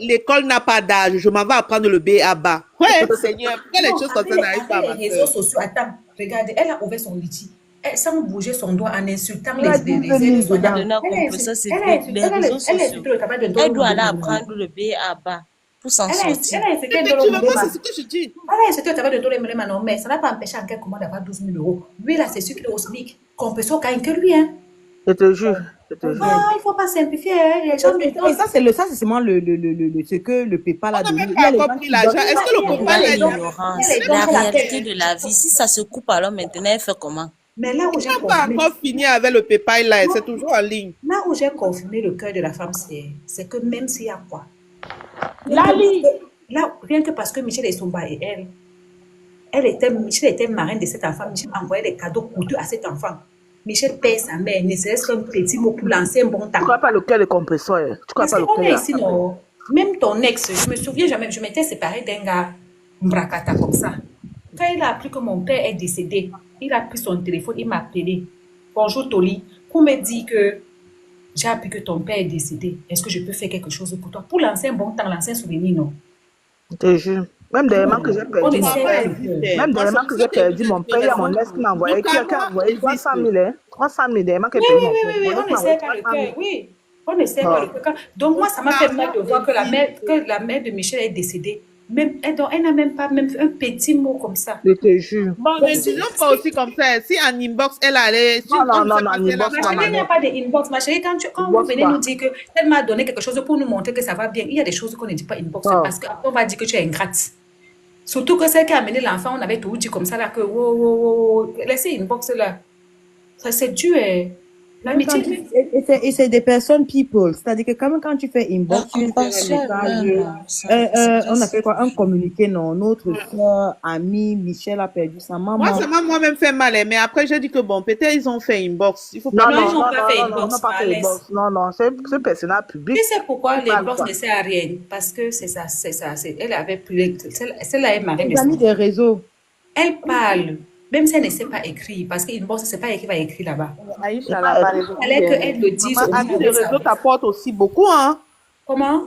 L'école n'a pas d'âge. Je m'en vais apprendre le B à bas. Ouais, Seigneur. Pourquoi les choses comme ça n'arrivent pas à ma les réseaux sociaux, attends, regardez, elle a ouvert son litige. Sans bouger son doigt en insultant les aides soignants. Elle doit aller apprendre le B à bas pour s'en sortir. C'est ce que je dis. Elle a insulté au travail de tous les moments, mais ça n'a pas empêché en quelque moment d'avoir 12 000 euros. Lui, là, c'est sûr qu'il est au SMIC. Compresso gagne que lui, hein. Je te jure. Ah, il ne faut pas simplifier. Les gens et ça, c'est seulement ce que le PayPal a donné. Est-ce que le PayPal a dit la réalité de la vie? Si ça se coupe, alors maintenant, elle fait comment? Mais là où j'ai pas encore fini avec le PayPal, là, c'est toujours en ligne. Là où j'ai confirmé le cœur de la femme, c'est que même s'il y a quoi? Là, rien que parce que Michel Essomba et Michel était marraine de cet enfant, Michel envoyait des cadeaux coûteux à cet enfant. Michel paye sa mère, ne serait-ce qu'un petit mot pour lancer un bon temps. Tu crois pas lequel est compresseur? Tu crois pas lequel? Ici, non. Même ton ex, je me souviens jamais, je m'étais séparée d'un gars, Mbrakata, comme ça. Quand il a appris que mon père est décédé, il a pris son téléphone, il m'a appelé. Bonjour Toli, pour me dire que j'ai appris que ton père est décédé. Est-ce que je peux faire quelque chose pour toi? Pour lancer un bon temps, lancer un souvenir, non? Je te jure. Même des moments que j'ai perdu, mon père, mon ex qui m'a envoyé, qui a envoyé 300 000, 300 000, des moments que j'ai perdu. Oui, on ne sait pas le cœur, oui. On ne sait pas le cœur. Donc moi, ça m'a fait mal de voir que la mère de Michel est décédée. Même, elle n'a même pas un petit mot comme ça. Je te jure. Bon, ne disons pas aussi comme ça. Si en inbox, elle allait... Non, en inbox, ma chérie, il n'y a pas de inbox. Ma chérie, quand vous venez nous dire qu'elle m'a donné quelque chose pour nous montrer que ça va bien, il y a des choses qu'on ne dit pas inbox. Parce qu'on va dire que tu es ingrate. Surtout que celle qui a amené l'enfant, on avait tout dit comme ça, là, que laissez inbox là. Ça, c'est dur. L'amitié. Et c'est des personnes people. C'est-à-dire que quand tu fais inbox, tu fais un message, on a fait quoi? Un communiqué, non. Notre soeur, amie, Michel a perdu sa maman. Moi, ça m'a moi-même fait mal, mais après, j'ai dit que bon, peut-être ils ont fait inbox. Il faut pas. Non, ils n'ont pas fait inbox. Non, c'est personnel public. Tu sais pourquoi l'inbox ne sert à rien? Parce que c'est ça. Elle avait plus. Celle-là est marraine. Les amis des réseaux. Elle parle. Même si elle ne sait pas écrire, parce qu'inbox, ce n'est pas elle qui va écrire là-bas. Il fallait qu'elle le dise. L'ami de réseau t'apporte aussi beaucoup, hein. Comment?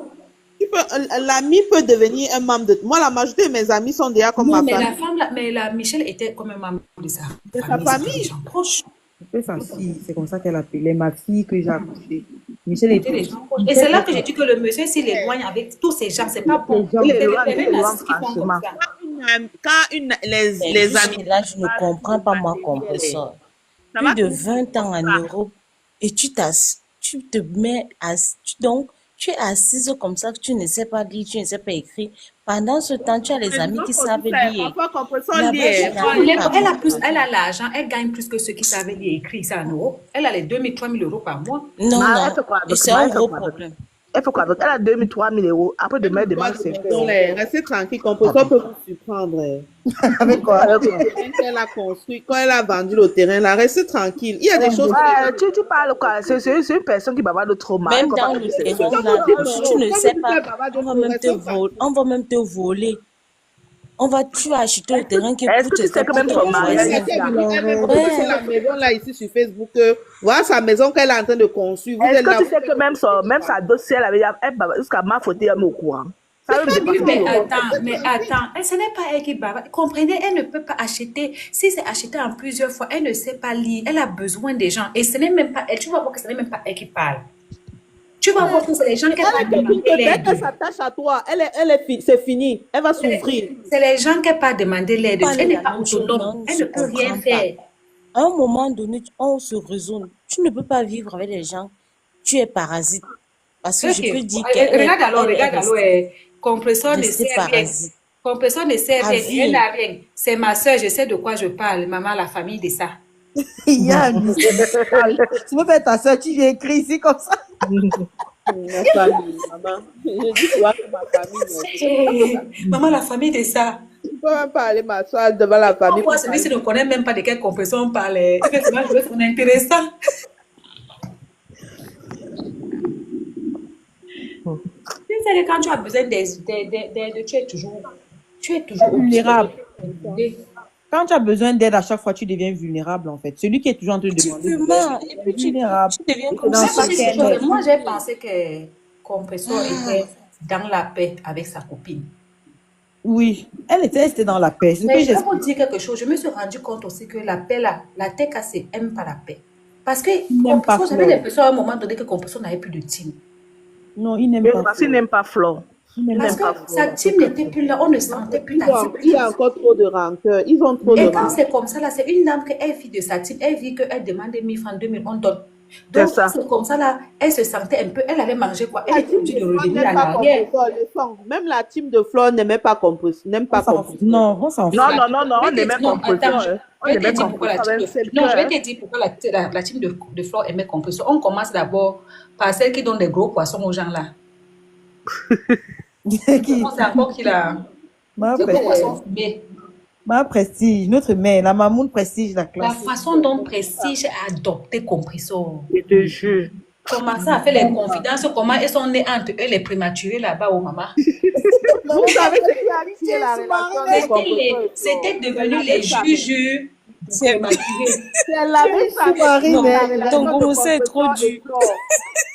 L'ami peut devenir un membre de... Moi, la majorité de mes amis sont déjà comme ma famille. Mais Michel était comme un membre de sa famille. Proche. C'est comme ça qu'elle appelait ma fille que j'ai accouchée. Michel était et c'est là que j'ai dit que le monsieur, s'il éloigne avec tous ces gens, c'est pas bon. Quand les amis... Là, je ne comprends pas, moi, Compresso. Plus de 20 ans en Europe, et tu te mets à... Donc, tu es assise comme ça, que tu ne sais pas lire, tu ne sais pas écrire. Pendant ce temps, tu as les amis qui savent lire. Elle a l'argent, elle gagne plus que ceux qui savent lire et écrire ça en euros. Elle a les 2 000, 3 000 euros par mois. Non, et c'est un gros problème. Elle fait quoi? Elle a 2 000, 3 000 euros. Après, demain, c'est fait. Restez tranquille, Compresso peut vous surprendre. Avec quoi? Quand elle a construit, quand elle a vendu le terrain, là, restez tranquille. Il y a des choses... Tu parles quoi? C'est une personne qui bavarde trop mal. Même dans le terrain, là, tu ne sais pas, on va même te voler. On va, tu vas acheter le terrain qui Est-ce coûte que tu sais que même son mariage C'est Ouais. la maison là ici sur Facebook. Voilà sa maison qu'elle est en train de construire. Vous Est-ce êtes là. que tu sais que même sa dossier, elle avait jusqu'à ma faute, elle est au courant. Ça veut Oui, dire mais attends, ce n'est pas elle qui bavard. Comprenez, elle ne peut pas acheter. Si c'est acheté en plusieurs fois, elle ne sait pas lire. Elle a besoin des gens. Et ce n'est même pas elle. Tu vas voir que ce n'est même pas elle qui parle. Tu vas voir que c'est les gens qui parlent demander Dès qu'elle l'aide. s'attache à toi, c'est fini. Elle va souffrir. C'est les gens qui parlent demander l'aide. Parler Elle n'est la pas même chose, autonome. non, Elle on ne se peut rien comprend faire. À un moment donné, on se raisonne. Tu ne peux pas vivre avec les gens. Tu es parasite. Parce que je Ok. peux dire qu'elle Regarde alors, elle est regarde alors. Compresseur ne restée sert à rien. parasite. Compresseur ne sert à À rien. vie. Elle n'a rien. C'est ma soeur, je sais de quoi je parle. Maman, la famille de ça. Yann, tu veux faire ta soeur, tu viens écrire ici comme ça. Ma famille, maman. Je dis quoi que ma famille. Maman, la famille de ça. Tu peux même pas aller m'asseoir devant la famille. Pourquoi celui-ci ne connaît même pas de quelle compresseur on parle? Effectivement, je veux qu'on est intéressant. Tu sais que quand tu as besoin d'aide, tu es toujours Vulnérable. obligé. Quand tu as besoin d'aide à chaque fois, tu deviens vulnérable en fait. Celui qui est toujours en train de demander de Effectivement. l'aide, Et puis tu vulnérable. deviens comme Dans Moi, si sa c'était tête. moi, j'ai pensé que compresseur était dans la paix avec sa copine. Oui, elle était dans la paix. C'est ce Mais que je vais j'explique. vous dire quelque chose. Je me suis rendu compte aussi que la paix, là, la TKC n'aime pas la paix. Parce que n'aime pas compresseur, j'avais Flo. l'impression à un moment donné que compresseur n'avait plus de team. Non, il n'aime Mais pas parce qu'il Flo. n'aime pas Flore. Il n'aime Parce pas que Flo. sa team n'était plus là, on ne sentait plus ta team. Il y a encore trop de rancœur. Ils ont trop de Et quand rancœur. c'est comme ça, là, c'est une dame qui vit de sa team, elle vit qu'elle demande 1000 francs, 2000, on donne. C'est Donc, ça. quand c'est comme ça, là, elle se sentait un peu, elle allait manger quoi? Elle La était team obligée de de Flore revenir n'aime en pas arrière. compresseur. Le son. Même la team de Flore n'aimait pas compresseur. N'aime pas On s'en fout. compresseur. Non, on s'en fout. Non, non, non, non, on Je vais te aimait dire- non, compresseur. attends, Hein. On je vais te aimait dire pourquoi la compresseur team avec de... Non, je vais cœur. te dire pourquoi la team de Flore aimait compresseur. On commence d'abord par celle qui donne des gros poissons aux gens, là. Qui? Non, c'est encore qui, là? Ma C'est gros prestige. poissons fumés. Ma prestige. Notre mère, la mamoun prestige, la La classe. façon dont Prestige a adopté compresseur. Je te jure. Commencer à faire les confidences, comment ils sont nés entre eux, les prématurés là-bas, oh maman. Vous savez ce qui a créé la relation de compresseur et Flore. C'était devenu les juges prématurés. C'est la même Sous-marine, chose. mais- Ton gros c'est trop dur.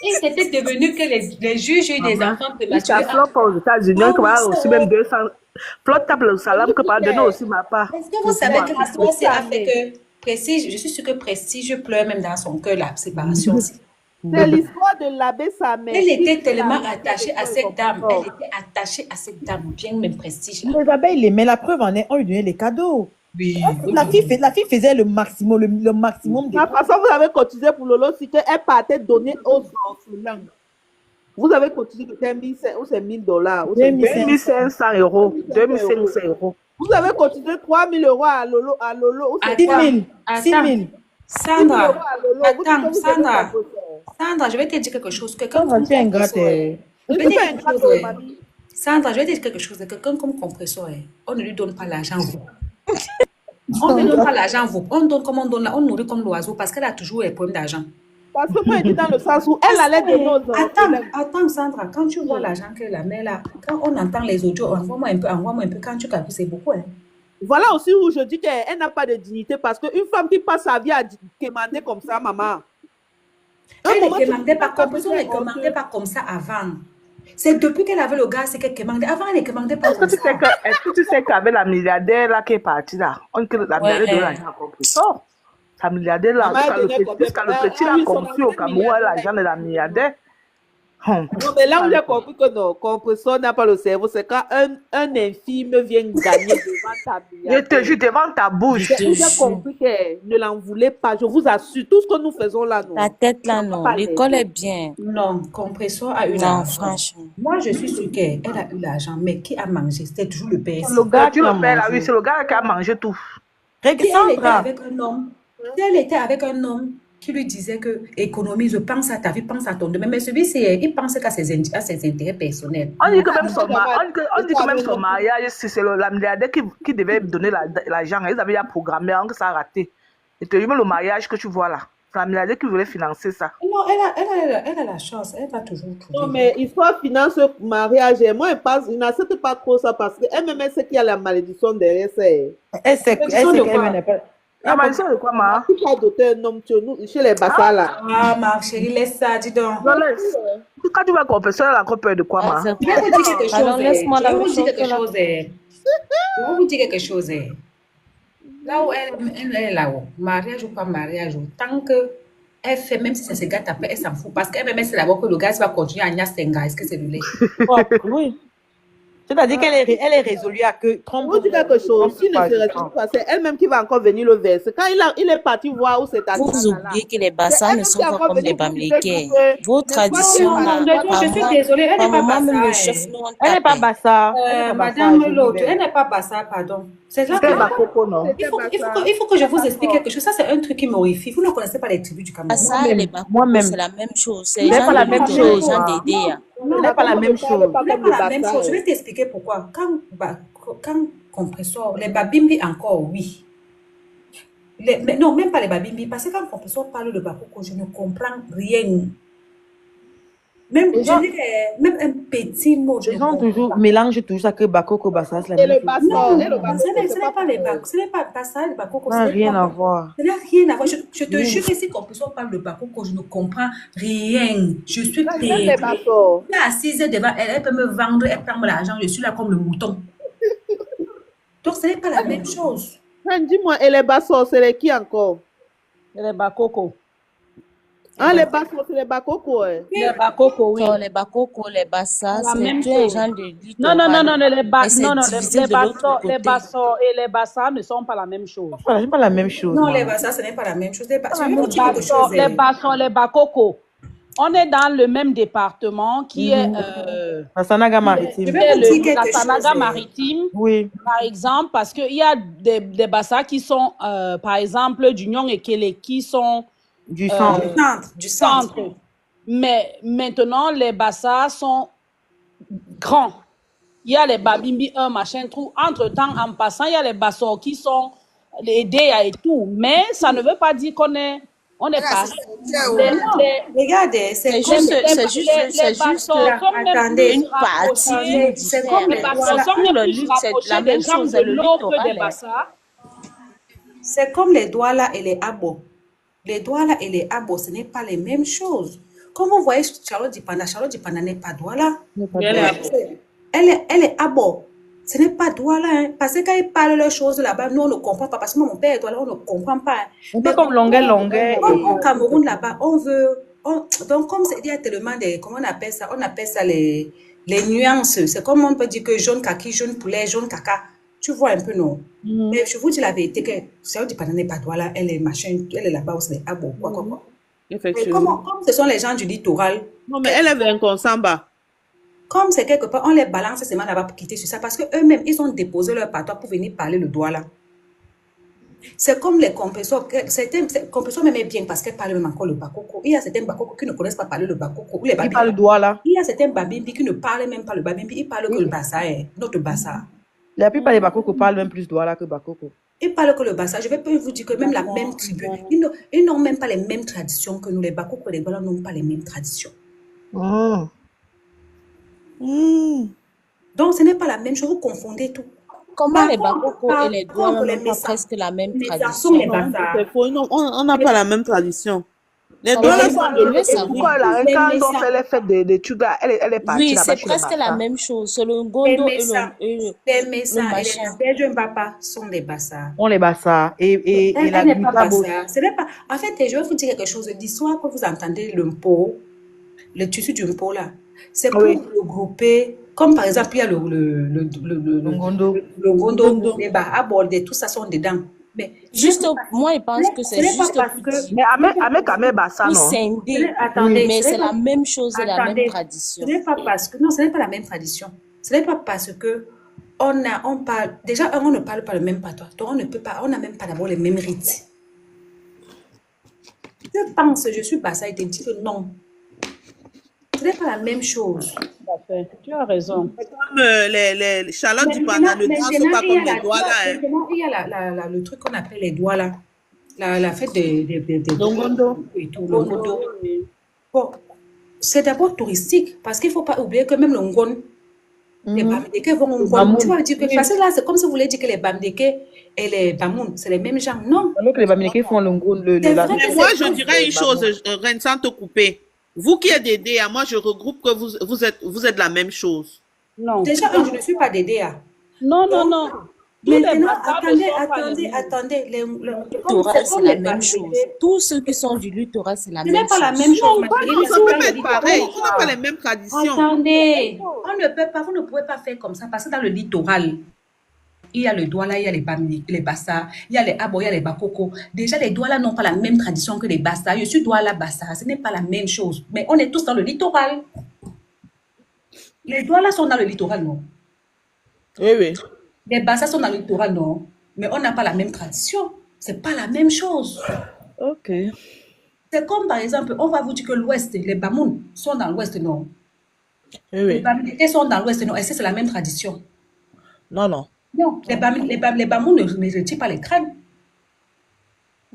Et c'était devenu que les juges des enfants Jusqu'à prématurés. Flore pas aux États-Unis, Ah on va oui, aussi c'est même vrai. 200. Flore tape le salam que par donner aussi ma part. Est-ce que vous savez que l'histoire c'est a fait que Prestige, je suis sûre que Prestige pleure même dans son cœur la séparation aussi. C'est l'histoire de l'abbé Samet. Elle était tellement attachée à cette dame. Elle était attachée à cette dame, bien même Prestige. Là. Mais Isabelle, il aimait. La preuve en est, on lui donnait les cadeaux. Oui. La fille faisait le maximum, le maximum De des... toute façon, vous avez cotisé pour Lolo, c'est qu'elle partait donner aux orphelins. Vous avez cotisé que c'était 1500 ou c'est 1000 dollars. 2500 euros. 2500 euros. Vous avez cotisé 3000 euros à Lolo. Ou c'est 6 quoi? 000. 6 Attends. 000. 10 000 Sandra, euros à Lolo. Vous dites que attends, vous êtes Sandra, un professeur. Sandra, je vais te dire quelque chose. Quelqu'un Sandra, comme tu es ingrate. compresseur, Je je vais suis te pas dire quelque ingrate, chose, mamie. Sandra, je vais te dire quelque chose. Quelqu'un comme compresseur, on ne lui donne pas l'argent vous. On ne donne pas l'argent vous. On donne comme on donne là, on nourrit comme l'oiseau parce qu'elle a toujours les problèmes d'argent. Parce que moi, je dis dans le sens où elle allait donner aux orphelins. Attends, Sandra, quand tu vois l'argent que la mère là, quand on entend les audios, envoie-moi un peu, quand tu calcules, c'est beaucoup. Hein. Voilà aussi où je dis qu'elle n'a pas de dignité parce qu'une femme qui passe sa vie à demander comme ça, maman. Elle ne demandait pas comme ça avant. C'est depuis qu'elle avait le gars, c'est qu'elle demandait. Avant, elle ne demandait pas Est-ce comme que ça. tu sais qu'avec la milliardaire là qui est partie là, la milliardaire de l'argent a compris ça. La milliardaire là, jusqu'à le petit là compris au Cameroun, l'argent de la milliardaire. Non, mais là où j'ai compris que non, compresseur n'a pas le cerveau, c'est quand un infime vient gagner devant ta Je milliardaire. te jure, devant ta bouche. J'ai compris qu'elle ne l'en voulait pas. Je vous assure, tout ce que nous faisons là, non. La tête là, non. L'école est bien. Non, compresseur a eu Non, l'argent. franchement. Moi, je suis sûre qu'elle a eu l'argent, mais qui a mangé? C'était toujours le père. Le gars Tu qui a le père là, mangé. oui, c'est le gars qui a mangé tout. Si elle était Sandra, avec un homme, si elle était avec un homme qui lui disait que économise, pense à ta vie, pense à ton demain, mais celui-ci, il pense qu'à ses intérêts personnels. On dit que même son mariage, c'est la milliardaire qui devait donner l'argent. Ils avaient déjà programmé, que ça a raté. Et te dis, le mariage que tu vois là, la milliardaire qui voulait financer ça. Non, elle a la chance. Elle va toujours trouver. Non, mais histoire finance mariage, moi, je n'accepte pas trop ça parce qu'elle-même, elle sait qu'il y a la malédiction derrière ça. Elle sait qu'elle n'est pas. La malédiction de quoi, ma? Tu pas doter un homme chez les bassas là. Ah, ma chérie, laisse ça, dis donc. Non, laisse. Quand tu vas comprendre, elle a encore peur de quoi, ma? Je vais vous dire quelque chose. Alors, laisse-moi la Je vais vous même dire chose quelque que là. chose. Je vais vous dire quelque chose. Là où elle est là-haut, mariage ou pas mariage, tant que elle fait, même si c'est ce gars tapé, elle s'en fout. Parce qu'elle-même, c'est d'abord que le gars va continuer à niaser un gars. Est-ce que c'est lui? Oui. C'est-à-dire qu'elle est résolue à que trompe. Vous dites quelque chose, s'il ne se retrouve pas, c'est elle-même qui va encore venir le verser. Quand il est parti voir où c'est assis. Vous oubliez que les bassins ne sont pas comme les Bamlékais. Vos traditions là. Je suis désolée, elle n'est pas Même le bassa. chef nous Elle n'est pas bassa. Madame l'autre, elle n'est pas bassa, pardon. C'est là C'est ma que... coco, non? Il faut que je vous explique quelque chose. Ça, c'est un truc qui m'horrifie. Vous ne connaissez pas les tribus du Cameroun. Ça et les Bakoko, Moi-même. c'est la même chose. C'est C'est les gens pas la de même Ludo, chose, les gens moi. d'aider. Ce n'est pas la même chose. Ce n'est pas la même chose. Je vais t'expliquer pourquoi. Quand compresseur, les babimbi encore, oui. Mais non, même pas les babimbi, parce que quand compresseur parle de bakoko, je ne comprends rien. Même un petit mot, je Les ne gens comprends toujours pas. mélangent tout ça que Bakoko, Bassa, c'est la Et même le chose. bassas, Non, et le bassas, ce n'est pas les bacs, ce n'est pas ça, le bakoko. Ça n'a rien à voir. Ça n'a rien à voir. Je te jure que si compresseur parle de bakoko, je ne comprends rien. Je suis les terrible. bassas. Elle est assise devant elle, elle peut me vendre, elle prend l'argent, je suis là comme le mouton. Donc, ce n'est pas la même chose. Dis-moi, et les bassas, c'est les qui encore? Les Bakoko. Ah, les bassas, c'est les bakoko, ouais. Les Bakoko, oui. Non, les Bakoko, les Bassas, La c'est même tous les chose. gens de l'île. Non, les les Bassas et les Bassas ne sont pas la même chose. Voilà, c'est pas la même chose. Non, moi. les bassas, ce n'est pas la même chose. Je vais vous dire quelque chose. Les Bassas, les Bakoko. On est dans le même département qui est La Sanaga Je maritime. vais vous dire la quelque Sanaga chose. maritime, Oui. par exemple, parce qu'il y a des Bassas qui sont, par exemple, du Nyong et Kele, qui sont Du centre. Du centre. centres. Mais maintenant, les Bassas sont grands. Il y a les Babimbi, un machin, tout. Entre-temps, en passant, il y a les Bassors qui sont les Déa et tout. Mais ça ne veut pas dire qu'on est pas. Regardez, c'est comme C'est juste attendez, une partie du c'est comme Les Bassors sont le même lutte, plus c'est rapprochés la des même gens chose, de c'est le l'eau que littoral, des hein. Bassas. C'est comme les Douala et les Abo. Les Douala et les Abo, ce n'est pas les mêmes choses. Comme vous voyez, Charlotte Dipanda n'est pas Douala. Elle est Abo. Ce n'est pas Douala. Hein. Parce que quand ils parlent leurs choses là-bas, nous, on ne comprend pas. Parce que moi, mon père est Douala, on ne comprend pas. Un peu comme longueur. Comme au Cameroun là-bas, on veut... donc, comme il y a tellement de... Comment on appelle ça? On appelle ça les nuances. C'est comme on peut dire que jaune kaki, jaune poulet, jaune caca. Tu vois un peu, non? Mais je vous dis la vérité que Charlotte Dipanda n'est pas Douala. Elle est machin, elle est là-bas, c'est Abo, quoi. Mais Effectivement. comme ce sont les gens du littoral, Non, mais elle est inconsamba. comme c'est quelque part, on les balance seulement là-bas pour quitter sur ça parce qu'eux-mêmes, ils ont déposé leur patois pour venir parler le droit là. C'est comme les compresseurs. Certains compresseurs m'aiment bien parce qu'elles parlent même encore le bakoko. Il y a certains bakoko qui ne connaissent pas parler le bakoko. Ou les Il babimbi. parle le doigt là. Il y a certains babimbi qui ne parlent même pas le babimbi. Ils parlent que le bassa est notre bassa. La plupart des Bakoko parlent même plus doigt là que Bakoko. Ils parlent que le bassa. Je vais pas vous dire que même la même tribu, ils n'ont même pas les mêmes traditions que nous. Les bakoko et les Douala n'ont pas les mêmes traditions. Donc, ce n'est pas la même chose. Vous confondez tout. Comment les Bakoko et les Douala contre les n'ont pas Messas. presque la même Les tradition? garçons, les Non, bassas. c'est faux. Non, on n'a pas la même tradition. Les On Douala veut sont savoir, de on veut l'autre savoir. Pourquoi la Les quand on Messas. fait les fêtes de Tuga, elle est partie Oui, là-bas c'est chez les presque la Bassas. même chose. C'est le Les Gondo et Messas, le les Messas et les machin. Belges Mbapa sont des bassas. On les Bassa. Et Elle la n'est pas Gutabo. bassa. Ce n'est pas... En fait, je vais vous dire quelque chose. L'histoire que vous entendez, le mpo, le tissu du mpo là, c'est pour Oui. regrouper, comme par exemple, il y a le Ngondo. gondo, les aborder, tout ça sont dedans. Mais Juste, moi, je pense que ce c'est n'est pas juste parce pour, que... Mais avec Kamé Bassa, pour non? scinder. Attendez, Mais ce n'est c'est pas- la même chose et la même Attendez, tradition. ce n'est pas parce que... Non, ce n'est pas la même tradition. Ce n'est pas parce que on parle... Déjà, on ne parle pas le même patois. Donc, on ne peut pas... On n'a même pas d'abord les mêmes rites. Je pense, je suis bassa et te dis que non. Ce n'est pas la même chose. Tout à fait. Tu as raison. comme les Charlotte du Pana ne dansent pas comme les Douala. Hein. Maintenant, il y a le truc qu'on appelle les doigts là. la fête des Longondo. et tout, Longondo. Bon, c'est d'abord touristique, parce qu'il ne faut pas oublier que même le Ngon, les Bamdeke vont au Ngon. Tu vas dire que, parce que là, c'est comme si vous voulez dire que les Bamdeke et les Bamoun, c'est les mêmes gens. Non. Alors que les Bamdeke font le Ngon, Mais moi, je dirais une chose, Reine, sans te couper. Vous qui êtes des DA, moi, je regroupe que vous êtes la même chose. Non. Déjà, je ne suis pas des DA. Non. Maintenant, attendez. Littoral, c'est la même chose. Tous ceux qui sont du littoral, c'est la même chose. Ce n'est pas la même chose. Ça peut pas être pareil. On n'a pas les mêmes traditions. Attendez, vous ne pouvez pas faire comme ça, parce que dans le littoral, il y a le Douala, il y a les Bassa, il y a les Abo, il y a les Bakoko. Déjà, les Douala n'ont pas la même tradition que les Bassa. Je suis Douala Bassa, ce n'est pas la même chose. Mais on est tous dans le littoral. Les Douala sont dans le littoral, non? Oui. Les Bassa sont dans le littoral, non? Mais on n'a pas la même tradition. C'est pas la même chose. Ok. C'est comme, par exemple, on va vous dire que l'Ouest, les Bamoun sont dans l'Ouest, non? Oui. Les Bamileke sont dans l'Ouest, non? Est-ce que c'est la même tradition? Non. Non, les Bamoun ne retirent pas les crânes.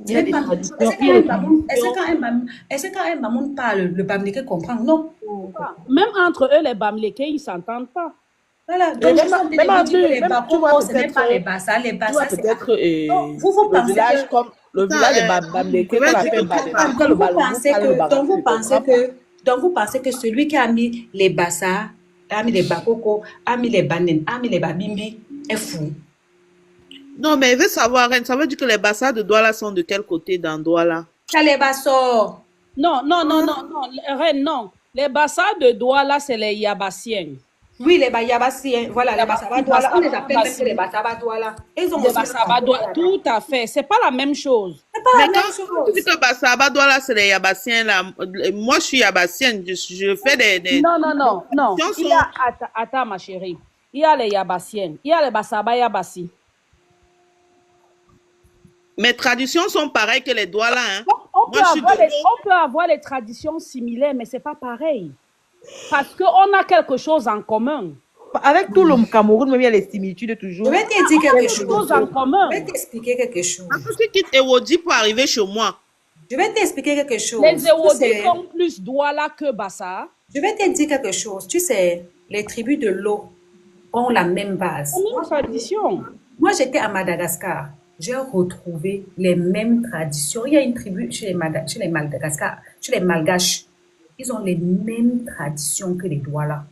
Est-ce qu'un Bamoun parle, le Bamileke comprend? Non. Même entre eux, les Bamileke, ils ne s'entendent pas. Voilà, donc les Bakoko, ce n'est pas les Bassa. Les Bassa, c'est peut-être vous le village comme le village de Bamileke qu'on appelle donc vous pensez que celui qui a mis les Bassa, a mis les Bakoko, a mis les Banen, a mis les Babimbi est fou. Non, mais il veut savoir, Reine, ça veut dire que les Bassa de Douala sont de quel côté dans Douala? C'est les Bassors. Non, Reine, non. Les Bassa de Douala, c'est les Yabassiens. Oui, les Yabassiens, voilà, les Bassaba Douala, on les appelle même les Bassaba Douala. Ils ont les Bassaba Douala, tout à fait. C'est pas la même chose. C'est pas la même chose. Tu dis que Bassaba Douala, c'est les Yabassiens, là. Moi, je suis Yabassienne, je fais des... Non. Il y a, attends, ma chérie. Il y a les Yabassiennes, il y a les Bassaba Yabassi. Mes traditions sont pareilles que les Douala, hein. On peut avoir les traditions similaires, mais c'est pas pareil. Parce qu'on a quelque chose en commun. Avec tout le Cameroun, même il y a les similitudes toujours. Je vais te dire quelque chose en commun. Je vais t'expliquer quelque chose. Parce que quitte Ewodi pour arriver chez moi. Je vais t'expliquer quelque chose. Les Ewodi sont plus Douala que Bassa. Je vais te dire quelque chose. Tu sais, les tribus de l'eau ont la même base. La même tradition. Moi, j'étais à Madagascar. J'ai retrouvé les mêmes traditions. Il y a une tribu chez les Malgaches. Ils ont les mêmes traditions que les Douala.